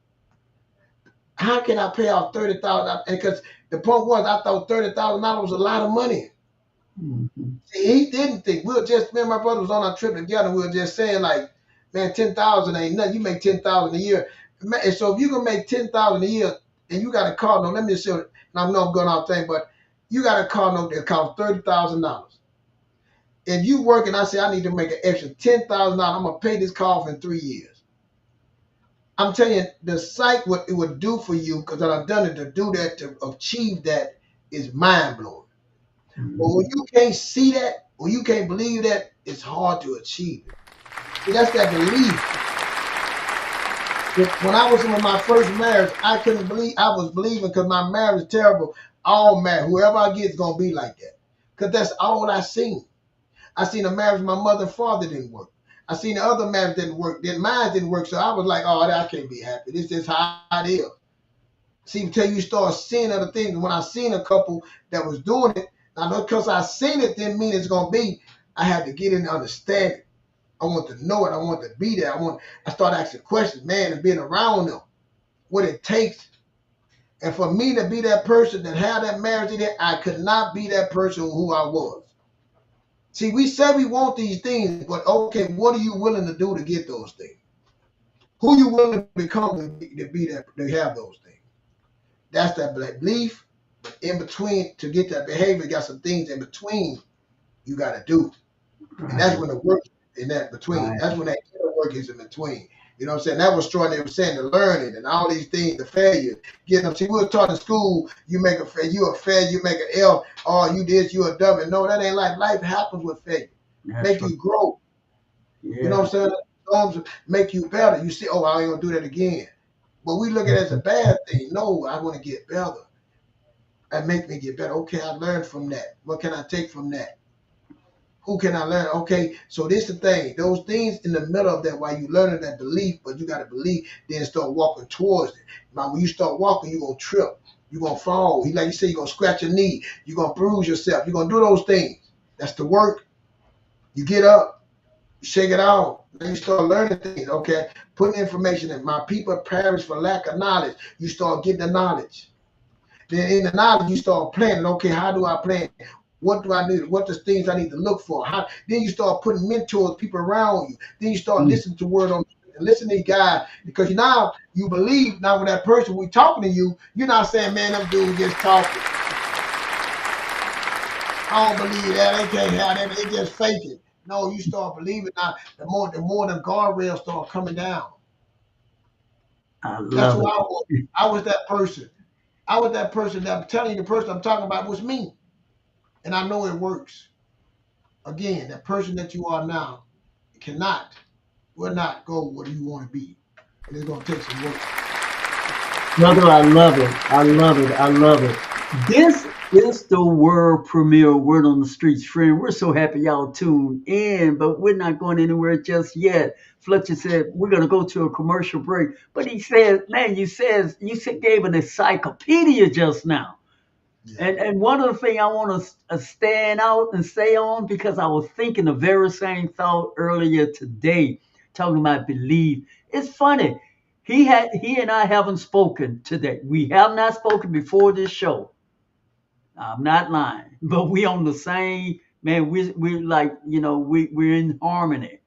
How can I pay off 30,000? Because the point was, I thought $30,000 was a lot of money. mm, See, he didn't think. We were just, me and my brother was on our trip together. We were just saying, like, man, 10,000 ain't nothing. You make 10,000 a year. And so if you can make 10,000 a year and you got a car note, let me just say, and I know I'm going off thing, but you got a car note that costs $30,000. If you work and I say I need to make an extra $10,000, I'm gonna pay this car off in 3 years. I'm telling you, the sight what it would do for you, because I've done it to do that to achieve that is mind blowing. But mm, when you can't see that, when you can't believe that, it's hard to achieve it. See, that's that belief. When I was in my first marriage, I couldn't believe I was believing because my marriage is terrible. All marriage, whoever I get is gonna be like that. Because that's all I seen. I seen a marriage my mother and father didn't work. I seen the other marriage didn't work. Then mine didn't work. So I was like, oh, I can't be happy. This is how it is. See, until you start seeing other things. When I seen a couple that was doing it, now because I seen it didn't mean it's gonna be. I had to get in and understand it. I want to know it. I want to be there. I started asking questions, man, and being around them, what it takes. And for me to be that person that had that marriage in it, I could not be that person who I was. See, we say we want these things, but okay, what are you willing to do to get those things? Who you willing to become to be that to have those things? That's that belief. But in between, to get that behavior, you got some things in between you got to do. And that's when the work in that between. Right. That's when that inner work is in between. You know what I'm saying? That was strong. They were saying the learning and all these things, the failure. Getting them. See, we were taught in school, you make a failure, you a failure, you make an L, oh, you this, you a W. No, that ain't life. Life happens with failure. Make you grow. Yeah. You know what I'm saying? Storms make you better. You see, oh, I ain't gonna do that again. But we look at it as a bad thing. No, I want to get better. That make me get better. Okay, I learned from that. What can I take from that? Who can I learn? Okay, so this is the thing. Those things in the middle of that while you learning that belief, but you got to believe, then start walking towards it. Now, when you start walking, you're going to trip. You're going to fall. Like you say, you're going to scratch your knee. You're going to bruise yourself. You're going to do those things. That's the work. You get up. You shake it out. Then you start learning things, okay? Putting information in. My people perish for lack of knowledge. You start getting the knowledge. Then in the knowledge, you start planning. Okay, how do I plan? What do I need? What the things I need to look for? How? Then you start putting mentors, people around you. Then you start listening to word on and listen to these guys because now you believe now when that person we talking to you, you're not saying, man, them dudes just talking. I don't believe that. They can't have that. They just fake it. No, you start believing now. The more the guardrails start coming down. That's who I was. I was that person. I was that person that I'm telling you. The person I'm talking about was me. And I know it works. Again, that person that you are now will not go where you want to be. And it's going to take some work. Brother, I love it. I love it. I love it. This is the world premiere Word on the Streets, friend. We're so happy y'all tuned in, but we're not going anywhere just yet. Fletcher said we're going to go to a commercial break. But he said, man, you gave an encyclopedia just now. Yeah. And one of the things I want to stand out and say on, because I was thinking the very same thought earlier today, talking about belief. It's funny. He and I haven't spoken today. We have not spoken before this show. I'm not lying, but we on the same, man, we're like, we're in harmony.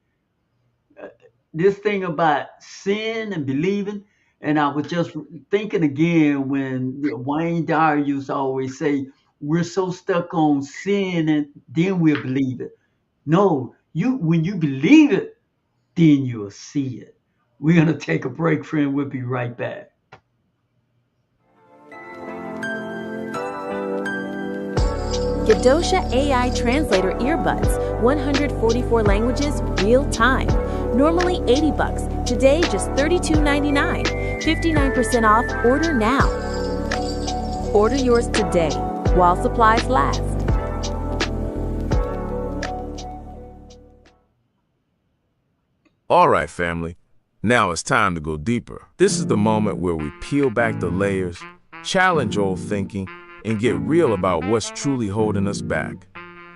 This thing about sin and believing, and I was just thinking again when Wayne Dyer used to always say, we're so stuck on sin and then we'll believe it. No, when you believe it, then you'll see it. We're going to take a break, friend. We'll be right back. Gadosha AI Translator Earbuds, 144 languages, real time. Normally $80, today just $32.99. 59% off, order now. Order yours today, while supplies last. All right, family. Now it's time to go deeper. This is the moment where we peel back the layers, challenge old thinking, and get real about what's truly holding us back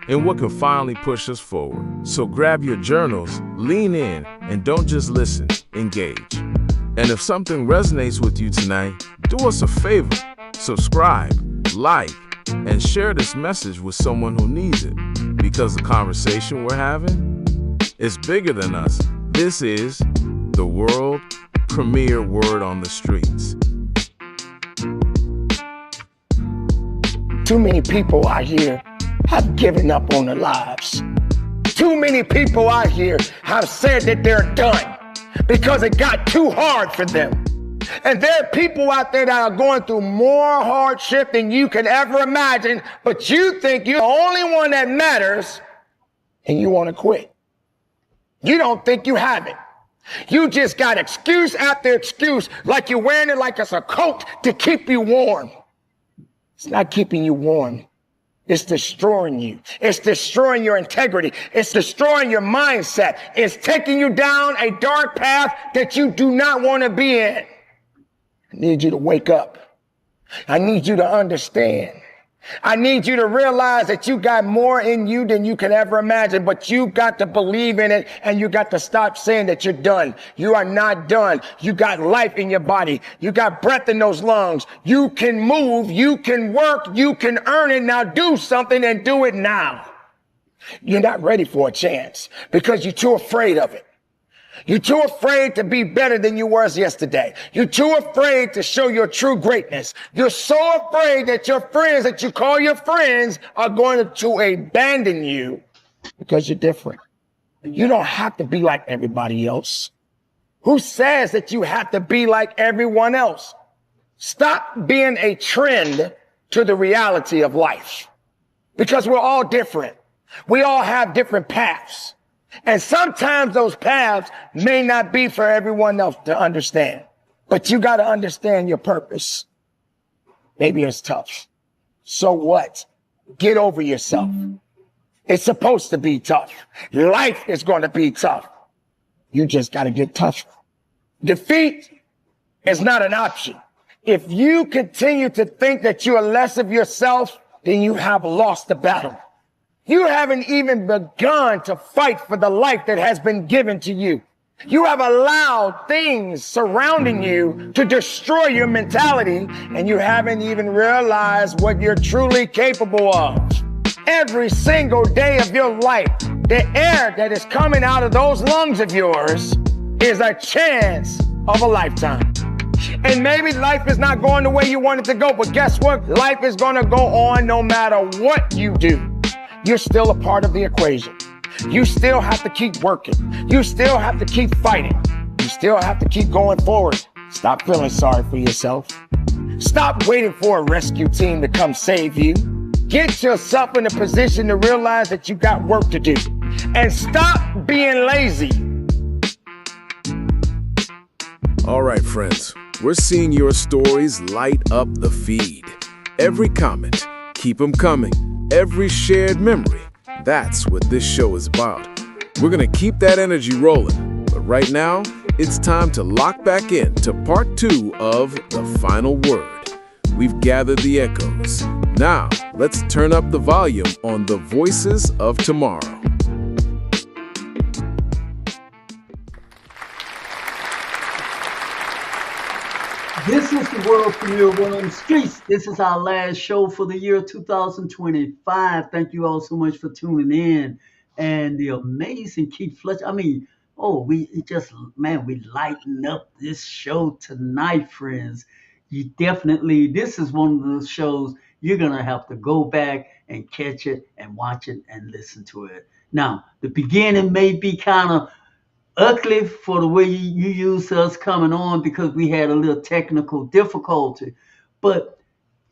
and what can finally push us forward. So grab your journals, lean in, and don't just listen, engage. And if something resonates with you tonight, do us a favor, subscribe, like, and share this message with someone who needs it, because the conversation we're having is bigger than us. This is the world premiere Word on the Streets. Too many people out here have given up on their lives. Too many people out here have said that they're done because it got too hard for them. And there are people out there that are going through more hardship than you can ever imagine, but you think you're the only one that matters and you want to quit. You don't think you have it. You just got excuse after excuse, like you're wearing it like it's a coat to keep you warm. It's not keeping you warm. It's destroying you. It's destroying your integrity. It's destroying your mindset. It's taking you down a dark path that you do not want to be in. I need you to wake up. I need you to understand. I need you to realize that you got more in you than you can ever imagine, but you got to believe in it, and you got to stop saying that you're done. You are not done. You got life in your body. You got breath in those lungs. You can move. You can work. You can earn it. Now do something and do it now. You're not ready for a chance because you're too afraid of it. You're too afraid to be better than you were yesterday. You're too afraid to show your true greatness. You're so afraid that your friends that you call your friends are going to abandon you because you're different. You don't have to be like everybody else. Who says that you have to be like everyone else? Stop being a trend to the reality of life because we're all different. We all have different paths. And sometimes those paths may not be for everyone else to understand, but you got to understand your purpose. Maybe it's tough. So what? Get over yourself. It's supposed to be tough. Life is going to be tough. You just got to get tough. Defeat is not an option. If you continue to think that you are less of yourself, then you have lost the battle. You haven't even begun to fight for the life that has been given to you. You have allowed things surrounding you to destroy your mentality, and you haven't even realized what you're truly capable of. Every single day of your life, the air that is coming out of those lungs of yours is a chance of a lifetime. And maybe life is not going the way you want it to go, but guess what? Life is going to go on no matter what you do. You're still a part of the equation. You still have to keep working. You still have to keep fighting. You still have to keep going forward. Stop feeling sorry for yourself. Stop waiting for a rescue team to come save you. Get yourself in a position to realize that you got work to do. And stop being lazy. All right, friends, we're seeing your stories light up the feed. Every comment, keep them coming. Every shared memory, that's what this show is about. We're gonna keep that energy rolling, but right now, it's time to lock back in to part 2 of The Final Word. We've gathered the echoes. Now, let's turn up the volume on the voices of tomorrow. This is the world premiere Word on the Streets. This is our last show for the year 2025. Thank you all so much for tuning in. And the amazing Keith Fletcher. We lighten up this show tonight, friends. This is one of those shows you're going to have to go back and catch it and watch it and listen to it. Now, the beginning may be kind of ugly for the way you used us coming on because we had a little technical difficulty. But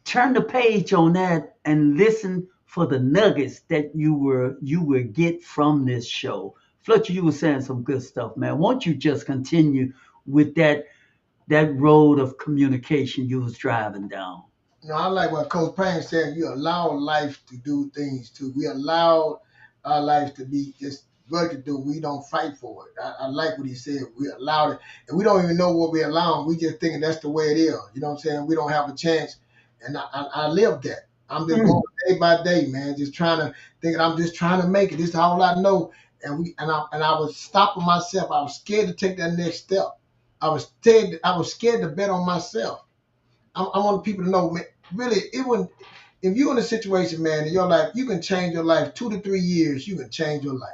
turn the page on that and listen for the nuggets that you will get from this show. Fletcher, you were saying some good stuff, man. Won't you just continue with that road of communication you was driving down? I like what Coach Payne said. You allow life to do things too. We allow our life to be just what to do. We don't fight for it. I like what he said. We allow it, and we don't even know what we allow. We just thinking that's the way it is. You know what I'm saying? We don't have a chance, and I live that. I'm just going day by day, man. Just trying to make it. This is all I know. And I was stopping myself. I was scared to take that next step. I was scared to bet on myself. I want people to know, man, really, if you're in a situation, man, in your life, you can change your life 2 to 3 years. You can change your life.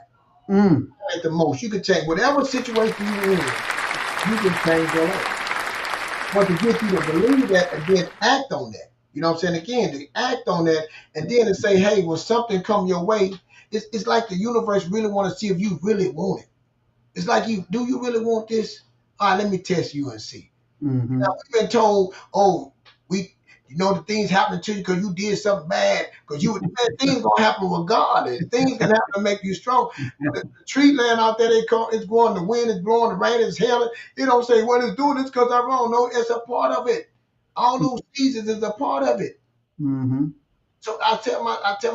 At the most, you can change whatever situation you're in. You can change your life. But to get you to believe that and then act on that, you know what I'm saying? Again, to act on that and then to say, hey, when something come your way, it's like the universe really want to see if you really want it. It's like, do you really want this? All right, let me test you and see. Mm-hmm. Now, we've been told, the things happen to you because you did something bad. Because things gonna happen with God. And things can happen to make you strong. The tree land out there, it's growing, the wind is blowing, the rain is hailing. It don't say, well, it's doing this because I'm wrong. No, it's a part of it. All those seasons is a part of it. Mm-hmm. So I tell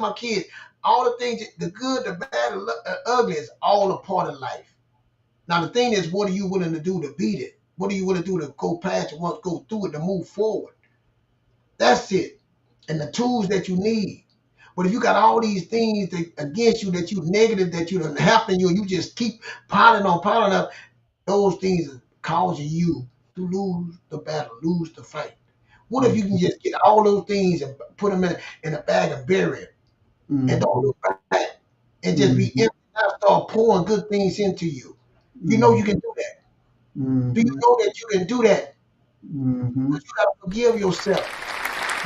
my kids, all the things, the good, the bad, the ugly is all a part of life. Now the thing is, what are you willing to do to beat it? What are you willing to do to go past it, once go through it, to move forward? That's it. And the tools that you need. But if you got all these things against you, that you negative, that you don't happen you, and you just keep piling up, those things are causing you to lose the battle, lose the fight. What if you can just get all those things and put them in a bag and bury it, and don't look back, and just be empty? Now start pouring good things into you. You know you can do that. Do you know that you can do that? But you gotta forgive yourself.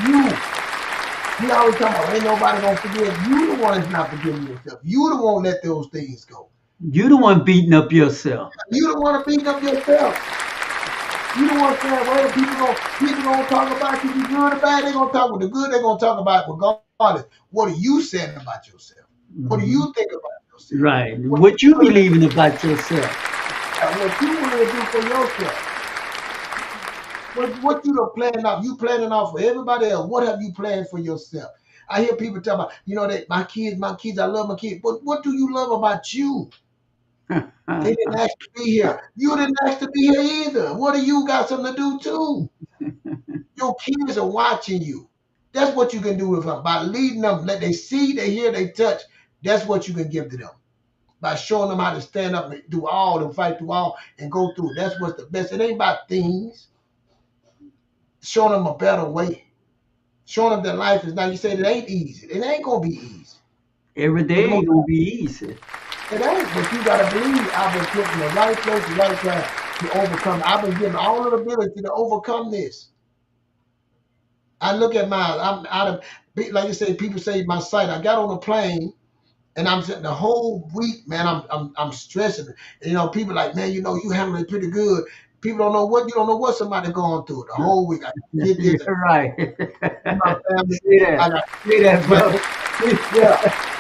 You always talking about ain't nobody gonna forgive. You the one that's not forgiving yourself. You the one let those things go. You the one beating up yourself. You the one to beat up yourself. You the one saying, well, people gonna talk about you, the good or bad, they gonna talk about the good, they gonna talk about it regardless. What are you saying about yourself? What do you think about yourself? Right. What you believing about yourself. What you want to do for yourself. What you done planning off? You planning off for everybody else. What have you planned for yourself? I hear people talk about, that my kids, I love my kids. But what do you love about you? They didn't ask to be here. You didn't ask to be here either. What do you got something to do too? Your kids are watching you. That's what you can do with them. By leading them, let they see, they hear, they touch. That's what you can give to them. By showing them how to stand up and do all and fight through all and go through. That's what's the best. It ain't about things. Showing them a better way. Showing them that life is not, you say it ain't easy. It ain't going to be easy. Every day ain't going to be easy. It ain't, but you got to believe I've been put in the right place, the right time to overcome. I've been given all of the ability to overcome this. I look at I'm out of, like you say, people say my sight. I got on a plane and I'm sitting the whole week, man, I'm stressing. And, people like, man, you handling it pretty good. People don't know what somebody going through the whole week. I get this. Right. My family, See that, brother. Yeah.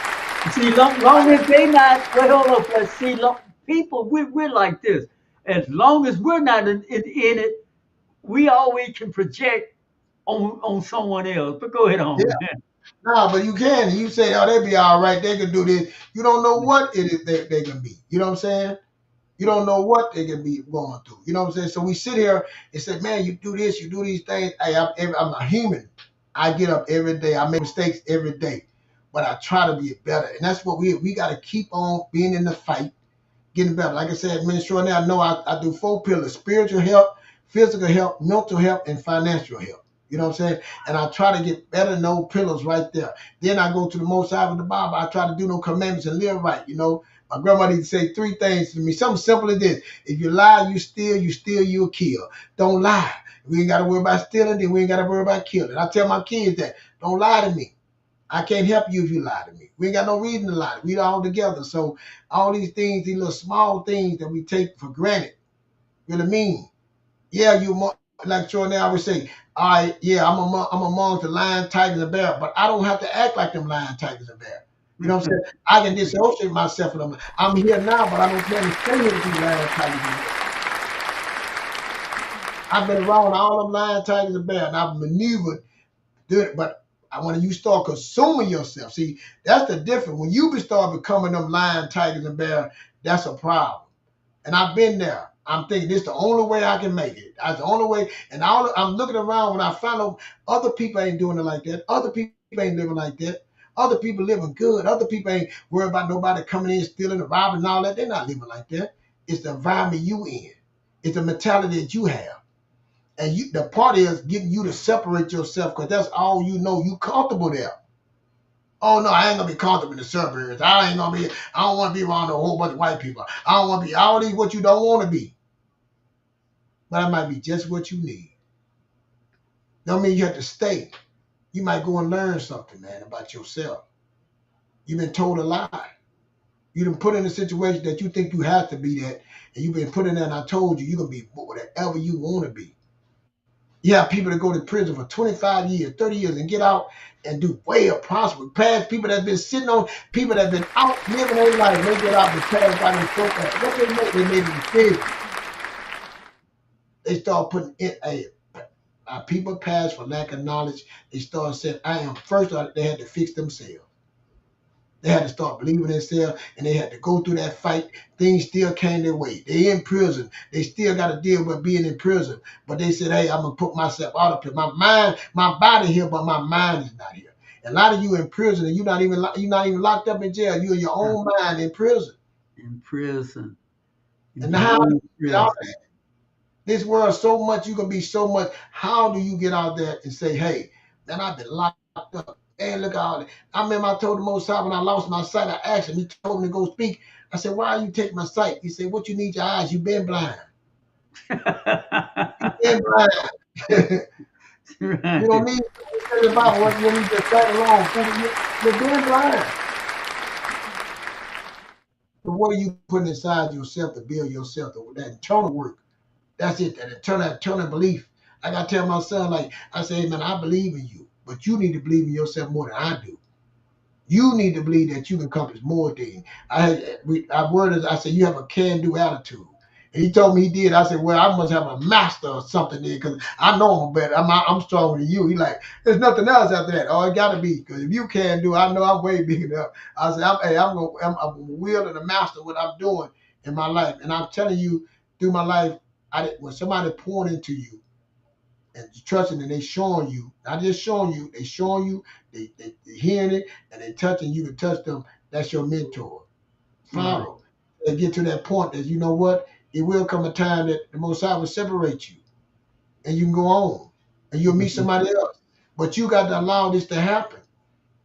See, long as they not, well, hold up, see, people, we're like this. As long as we're not in it, we always can project on someone else. But go ahead on. Yeah. No, but you can. You say, oh, they be all right. They can do this. You don't know what it is they can be. You know what I'm saying? You don't know what they can be going through. You know what I'm saying? So we sit here and say, man, you do this, you do these things. Hey, I'm a human. I get up every day. I make mistakes every day. But I try to be better. And that's what we got to keep on being in the fight, getting better. Like I said, Minister, now I know I do 4 pillars: spiritual health, physical health, mental health, and financial health. You know what I'm saying? And I try to get better than those pillars right there. Then I go to the Most High of the Bible. I try to do no commandments and live right. My grandmother used to say 3 things to me. Something simple as this: if you lie, you steal, you'll kill. Don't lie. We ain't got to worry about stealing, then we ain't got to worry about killing. I tell my kids that. Don't lie to me. I can't help you if you lie to me. We ain't got no reason to lie. We all together. So all these things, these little small things that we take for granted, really mean. Yeah, like Troy now would say, all right, yeah, I'm among the lion, tigers, and bear, but I don't have to act like them lion, tigers, and bear. You know what I'm saying? I can dissociate myself from them. I'm here now, but I don't plan to stay here with these lion, tigers, and bear. I've been around all them lion, tigers, and bear, and I've maneuvered, but when you start consuming yourself, see, that's the difference. When you start becoming them lion, tigers, and bear, that's a problem. And I've been there. I'm thinking this is the only way I can make it. That's the only way. And I'm looking around when I find out other people ain't doing it like that. Other people ain't living like that. Other people living good. Other people ain't worried about nobody coming in, stealing, and robbing, and all that. They're not living like that. It's the environment you in. It's the mentality that you have. And the part is getting you to separate yourself, because that's all you know. You comfortable there. Oh no, I ain't gonna be comfortable in the suburbs. I don't want to be around a whole bunch of white people. I don't want to be all these what you don't want to be. But that might be just what you need. Don't mean you have to stay. You might go and learn something, man, about yourself. You've been told a lie. You've been put in a situation that you think you have to be that, and you've been put in there, and I told you, you're gonna be whatever you want to be. You have people that go to prison for 25 years, 30 years, and get out and do way up prosper. Past people that have been sitting on, people that have been out living their life, they get out and pass by their so fast. What they make? They made a decision. They start putting in People pass for lack of knowledge. They start saying, I am. First, they had to fix themselves. They had to start believing in themselves, and they had to go through that fight. Things still came their way. They in prison. They still got to deal with being in prison. But they said, hey, I'm going to put myself out of here. My mind, my body here, but my mind is not here. A lot of you in prison, and you're not even locked up in jail. You're in your own mind in prison. In prison. In And your how do own you get out prison. there? This world so much, you can be so much. How do you get out there and say, hey, man, I've been locked up. Hey, look out. I remember I told the Most High when I lost my sight, I asked him, he told me to go speak. I said, why you take my sight? He said, what you need your eyes? You've been blind. You've been blind. You don't Right. need to say about what you need to sight alone. You've been blind. So what are you putting inside yourself to build yourself? That internal work. That's it. That eternal belief. I gotta tell my son, like I say, hey, man, I believe in you, but you need to believe in yourself more than I do. You need to believe that you can accomplish more things. I worded. I said you have a can-do attitude. And he told me he did. I said, well, I must have a master or something there because I know I'm better. I'm stronger than you. He like, there's nothing else after that. Oh, it gotta be because if you can do, I know I'm way big enough. I said, I'm wielding a master what I'm doing in my life, and I'm telling you through my life, when somebody pouring into you and trusting and they showing you, not just showing you, they hearing it and they touching you to touch them. That's your mentor. Right. Follow. They get to that point that you know what, it will come a time that the Most High will separate you, and you can go on, and you'll meet Mhm. somebody else. But you got to allow this to happen.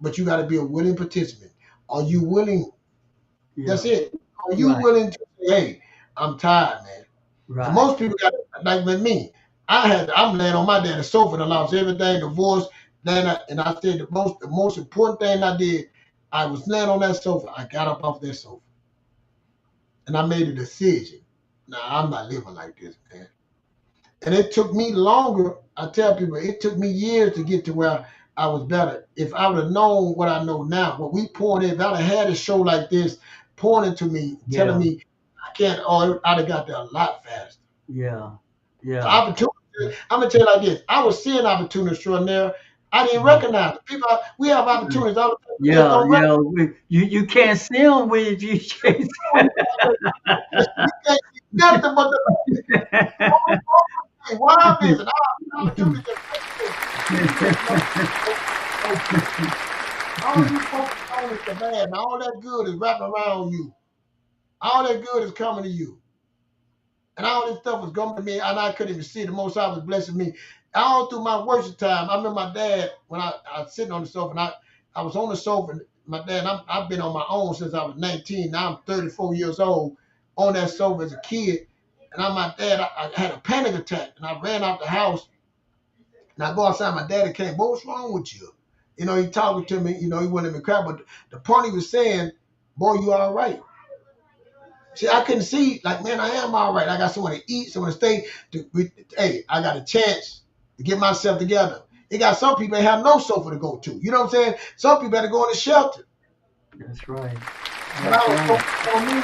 But you got to be a willing participant. Are you willing? That's Yeah. it. Are you Right. willing to say, hey, I'm tired, man? And Right. most people got like with me. I'm laying on my daddy's sofa and I lost everything, divorce. And I said the most important thing I did, I was laying on that sofa. I got up off that sofa and I made a decision. Nah, I'm not living like this, man. And it took me longer. I tell people it took me years to get to where I was better. If I would have known what I know now, what we poured in, if I'd have had a show like this pouring into me, telling Yeah. me I can't, or I'd have got there a lot faster. Yeah. The Yeah. opportunity. I'm gonna tell you like this. I was seeing opportunities from there. I didn't Right. recognize it. People. We have opportunities all the time. We just Yeah. don't recognize Yeah. You can't see them when you chase. it. We can't see nothing but the thing. What I'm missing. Our opportunity just all you focus on is the bad. And all that good is wrapping around you. All that good is coming to you. And all this stuff was coming to me, and I couldn't even see. The Most High was blessing me. All through my worship time, I remember my dad when I was sitting on the sofa, and I was on the sofa. And my dad, I've been on my own since I was 19. Now I'm 34 years old, on that sofa as a kid. And my dad, I had a panic attack, and I ran out the house. And I go outside. My daddy came. What's wrong with you? You know, he talking to me. You know, he wouldn't even cry. But the point he was saying, boy, you all right. See, I couldn't see, like, man, I am all right. I got somewhere to eat, somewhere to stay. Hey, I got a chance to get myself together. It got some people that have no sofa to go to. You know what I'm saying? Some people had to go in the shelter. That's right. But I That's was right. focused on me.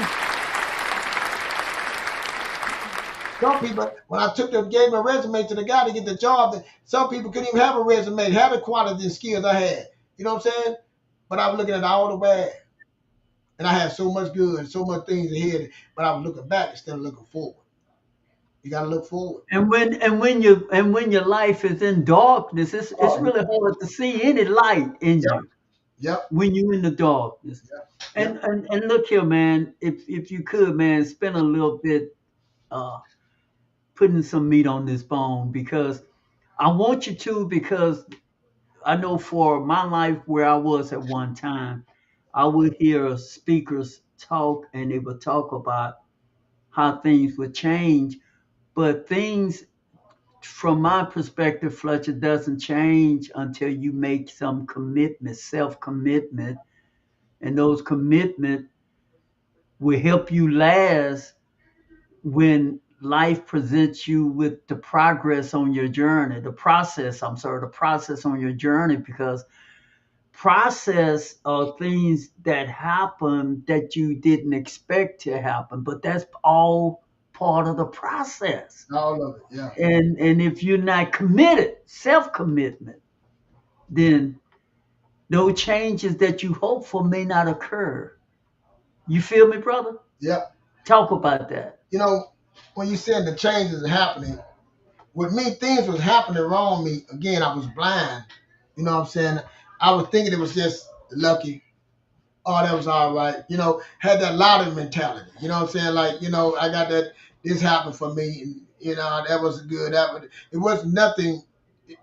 Some people, when I gave my resume to the guy to get the job, some people couldn't even have a resume, have the quality and skills I had. You know what I'm saying? But I was looking at all the bad. And I had so much good, so much things ahead. But I was looking back instead of looking forward. You got to look forward. And when your life is in darkness, it's Oh, really hard to see any light in yep, you yep, when you're in the darkness. yep, And yep. and, and look here, man, if you could, man, spend a little bit uh putting some meat on this bone because I want you to because I know for my life where I was at one time, I would hear speakers talk and they would talk about how things would change, but things from my perspective, Fletcher, doesn't change until you make some commitment, self-commitment, and those commitment will help you last when life presents you with the progress on your journey, the process on your journey, because process are things that happen that you didn't expect to happen, but that's all part of the process. All of it. Yeah. And if you're not committed, self-commitment, then those changes that you hope for may not occur. You feel me, brother? Yep. Talk about that. You know, when you said the changes are happening, with me, things was happening around me. Again, I was blind. You know what I'm saying? I was thinking it was just lucky. Oh, that was all right. You know, had that lottery mentality. You know what I'm saying? Like, you know, I got that, this happened for me. And, you know, that was good. It was nothing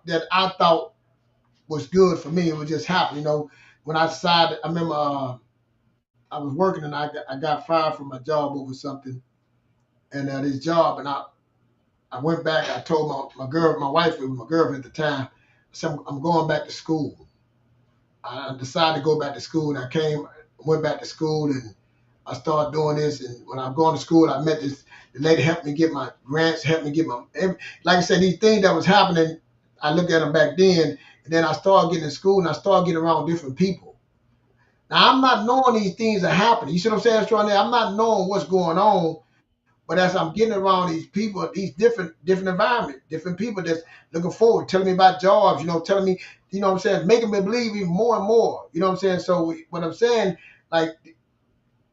that I thought was good for me. It was just happen. You know, when I decided, I remember I was working and I got fired from my job over something. And this job, and I went back. I told my girl, my wife, was my girlfriend at the time, I said, I'm going back to school. I decided to go back to school, and went back to school, and I started doing this. And when I'm going to school, I met the lady helped me get my grants, helped me get like I said, these things that was happening, I looked at them back then, and then I started getting in school, and I started getting around different people. Now, I'm not knowing these things are happening. You see what I'm saying, Strong? I'm not knowing what's going on, but as I'm getting around these people, these different environments, different people that's looking forward, telling me about jobs, you know, telling me, you know what I'm saying, making me believe even more and more. You know what I'm saying? So what I'm saying, like,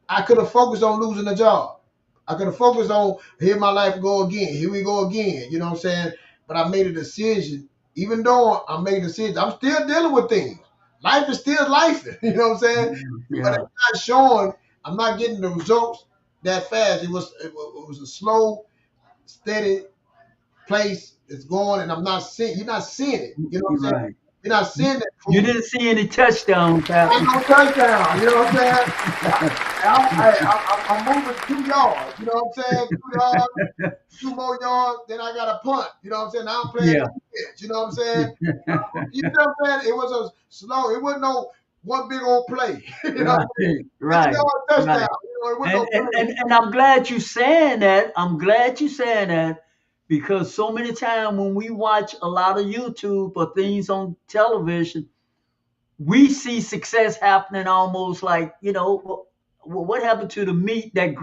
I could have focused on losing a job. I could have focused on here my life go again. Here we go again. You know what I'm saying? But I made a decision. Even though I made a decision, I'm still dealing with things. Life is still life. You know what I'm saying? But Yeah. it's not showing. I'm not getting the results that fast. It was a slow, steady place. It's going, and I'm not seeing. You're not seeing it. You know what I'm You're saying? right. You're not seeing that You fruit. didn't see any touchdowns Ain't happen. no touchdown. You know what I'm saying? I'm moving 2 yards. You know what I'm saying? 2 yards, 2 more yards. Then I got a punt. You know what I'm saying? Now I'm playing Yeah. defense. You know what I'm saying? You know what I'm saying? It was a slow. It wasn't no one big old play. You know, Right. 50 Right. yard touchdown. Right. You know, it wasn't And, no and, play. and, and I'm glad you saying that. I'm glad you saying that because so many times when we watch a lot of YouTube or things on television, we see success happening almost like, what happened to the meat that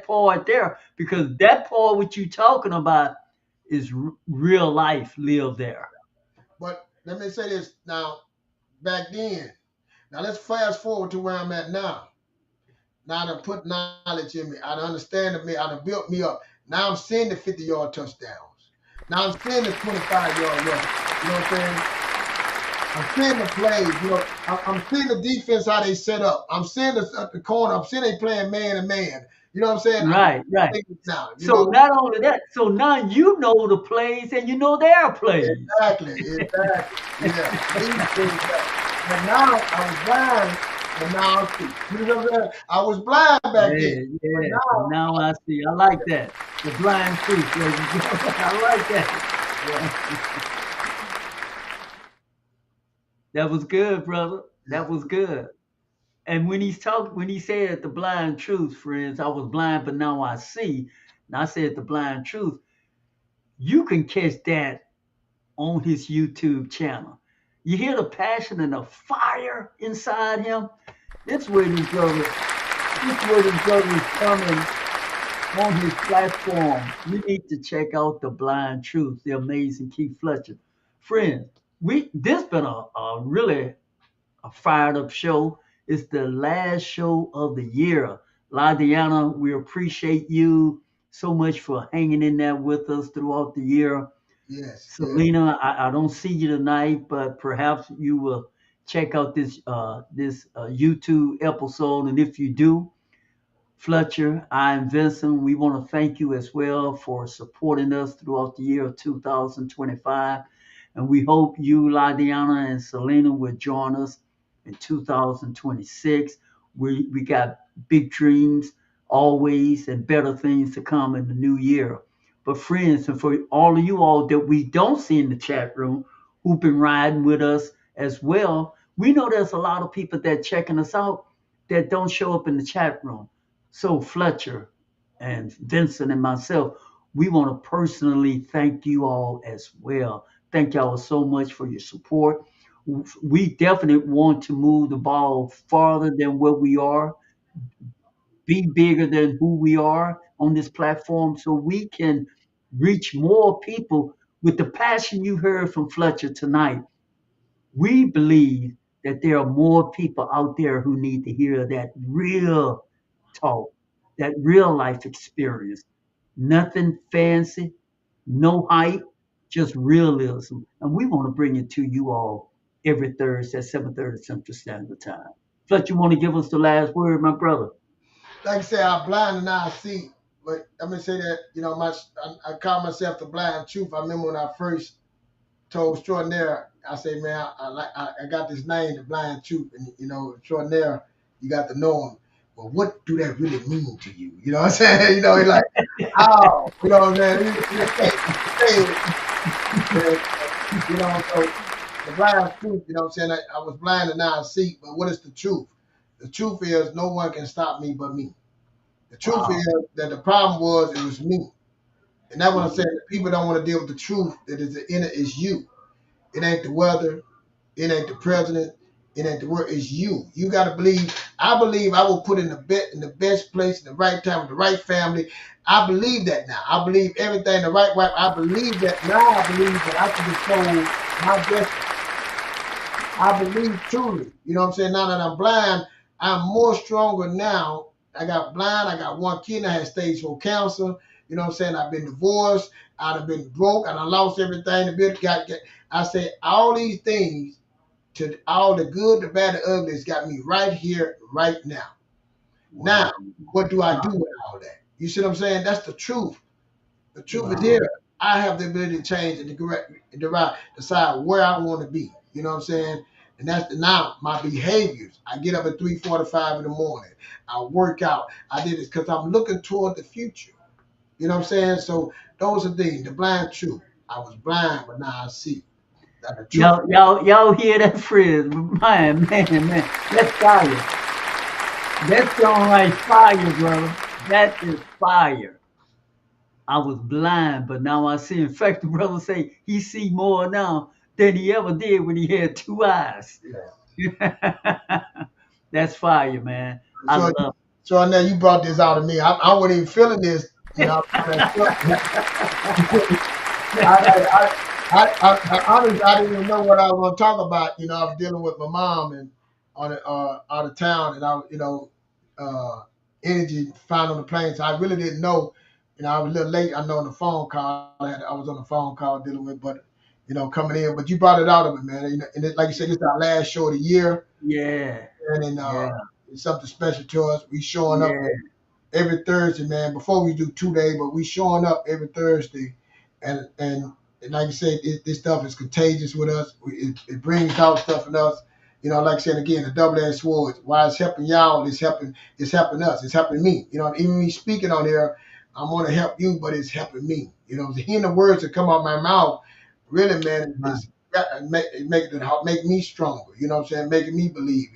part there? Because that part what you talking about is real life lived there. But let me say this now. Back then, now let's fast forward to where I'm at now. Now I done put knowledge in me. I done understand me. I done built me up. Now I'm seeing the 50-yard touchdowns. Now I'm seeing the 25-yard rush. You know what I'm saying? I'm seeing the plays. You know, I'm seeing the defense how they set up. I'm seeing the corner. I'm seeing they playing man to man. You know what I'm saying? I'm Right, right. thinking now. You So know not only that, so now you know the plays and you know their plays. exactly. Yeah, these things. But now I was blind, and now I see. You know what I'm saying? I was blind back then, Yeah, but yeah. now, Now I see. I like that. The blind truth, ladies and gentlemen. I like yeah, that. That was good, brother. yeah. That was good. And when he said the blind truth, friends, I was blind, but now I see. And I said the blind truth. You can catch that on his YouTube channel. You hear the passion and the fire inside him. This way, this brother, this way, this brother is coming on his platform. You need to check out the blind truth, the amazing Keith Fletcher. Friends, we this been a really a fired up show. It's the last show of the year. La Diana, we appreciate you so much for hanging in there with us throughout the year. Yes. Selena, I don't see you tonight, but perhaps you will check out this YouTube episode, and if you do, Fletcher, I'm Vincent. We want to thank you as well for supporting us throughout the year of 2025. And we hope you, Ladiana and Selena, will join us in 2026. We got big dreams always and better things to come in the new year. But friends, and for all of you all that we don't see in the chat room who've been riding with us as well, we know there's a lot of people that checking us out that don't show up in the chat room. So Fletcher and Vincent and myself, we want to personally thank you all as well. Thank y'all so much for your support. We definitely want to move the ball farther than where we are, be bigger than who we are on this platform so we can reach more people with the passion you heard from Fletcher tonight. We believe that there are more people out there who need to hear that real talk, that real life experience. Nothing fancy, no hype, just realism. And we want to bring it to you all every Thursday at 7:30 Central Standard Time. Fletcher, you want to give us the last word, my brother? Like I said, I'm blind and now I see. But I'm gonna say that, I call myself the blind truth. I remember when I first told Extraordinaire, I say, man, I got this name, the blind truth, and Extraordinaire, you got to know him. Well, what do that really mean to you? You know what I'm saying? He's like, oh, you know what I'm saying? So the blind truth, you know what I'm saying? I was blind and now I see, but what is the truth? The truth is no one can stop me but me. The truth is that the problem was it was me. And that's what I'm saying. People don't want to deal with the truth that is in it is you. It ain't the weather. It ain't the president. It ain't the world. It's you. You got to believe. I believe I will put in the best place, in the right time, with the right family. I believe that now. I believe everything the right way. I believe that now. I believe that I can control my destiny. I believe truly. You know what I'm saying? Now that I'm blind, I'm more stronger now. I got blind. I got one kid. I had stage 4 cancer. You know what I'm saying? I've been divorced. I've been broke. And I lost everything. I say all these things, to all the good, the bad, the ugly, has got me right here, right now. Now, what do I do with all that? You see what I'm saying? That's the truth. The truth is here. I have the ability to change and to decide where I want to be. You know what I'm saying? And that's now my behaviors. I get up at 3:45 in the morning. I work out. I did this because I'm looking toward the future. You know what I'm saying? So those are things. The blind truth. I was blind, but now I see. Y'all hear that, friends? Man. That's fire. That song like fire, brother. That is fire. I was blind, but now I see. In fact, the brother say he see more now than he ever did when he had 2 eyes. Yeah. That's fire, man. I love it. So now you brought this out of me. I wasn't even feeling this. Honestly, I didn't even know what I was going to talk about. I was dealing with my mom and out of town, and energy found on the plane. So I really didn't know. I was a little late. I know on the phone call. I was on the phone call dealing with, but coming in. But you brought it out of it, man. And like you said, this is our last show of the year. Yeah. And it's something special to us. We showing up every Thursday, man. Before we do 2 days, but we showing up every Thursday, and like you said, this stuff is contagious with us. It brings out stuff in us. Like I said again, the double-edged sword. While it's helping y'all, it's helping us. It's helping me. Even me speaking on here, I want to help you, but it's helping me. Hearing the words that come out my mouth, really, man, make me stronger. You know what I'm saying? Making me believe.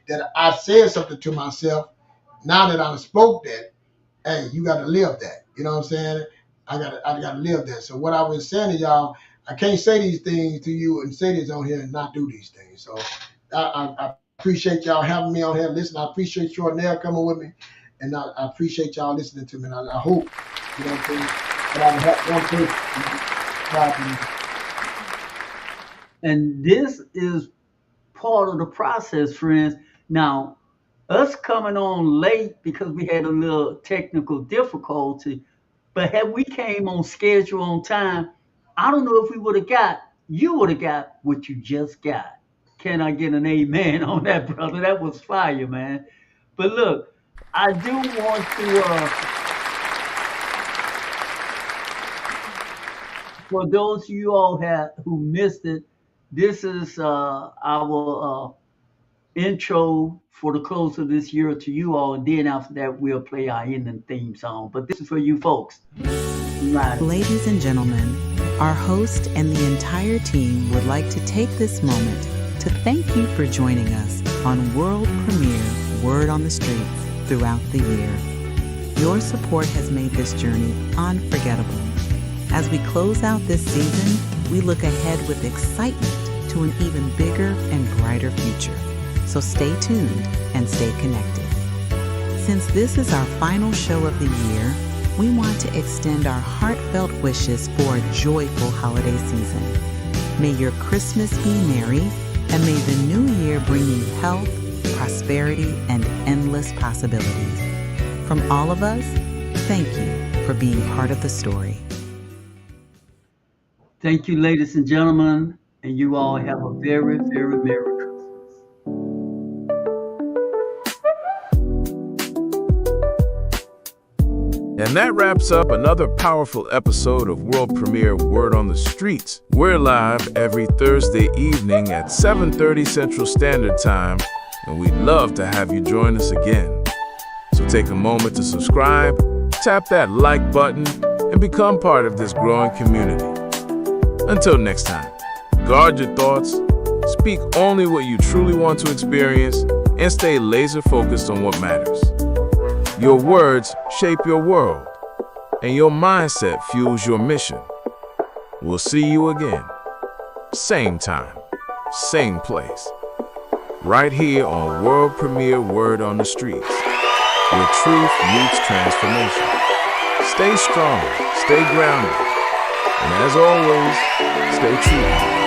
That I said something to myself. Now that I spoke that, hey, you got to live that. You know what I'm saying? I got to live that. So what I was saying to y'all, I can't say these things to you and say this on here and not do these things. So I appreciate y'all having me on here. Listen, I appreciate Extraordinaire coming with me, and I appreciate y'all listening to me. And I hope, what I'm saying, that I help one person. And this is part of the process, friends. Now, us coming on late because we had a little technical difficulty, but had we came on schedule on time, I don't know if you would have got what you just got. Can I get an amen on that, brother? That was fire, man. But look, I do want to, for those of you all who missed it, this is our intro for the close of this year to you all, and then after that we'll play our ending theme song. But this is for you folks. Right. Ladies and gentlemen, our host and the entire team would like to take this moment to thank you for joining us on world premiere Word on the Streets throughout the year. Your support has made this journey unforgettable. As we close out this season, we look ahead with excitement to an even bigger and brighter future. So stay tuned and stay connected. Since this is our final show of the year, we want to extend our heartfelt wishes for a joyful holiday season. May your Christmas be merry, and may the new year bring you health, prosperity, and endless possibilities. From all of us, thank you for being part of the story. Thank you, ladies and gentlemen, and you all have a very, very Merry Christmas. And that wraps up another powerful episode of world premiere Word on the Streets. We're live every Thursday evening at 7:30 Central Standard Time, and we'd love to have you join us again. So take a moment to subscribe, tap that like button, and become part of this growing community. Until next time, guard your thoughts, speak only what you truly want to experience, and stay laser focused on what matters. Your words shape your world, and your mindset fuels your mission. We'll see you again, same time, same place, right here on World Premiere Word on the Streets, where truth meets transformation. Stay strong, stay grounded, and as always, stay true.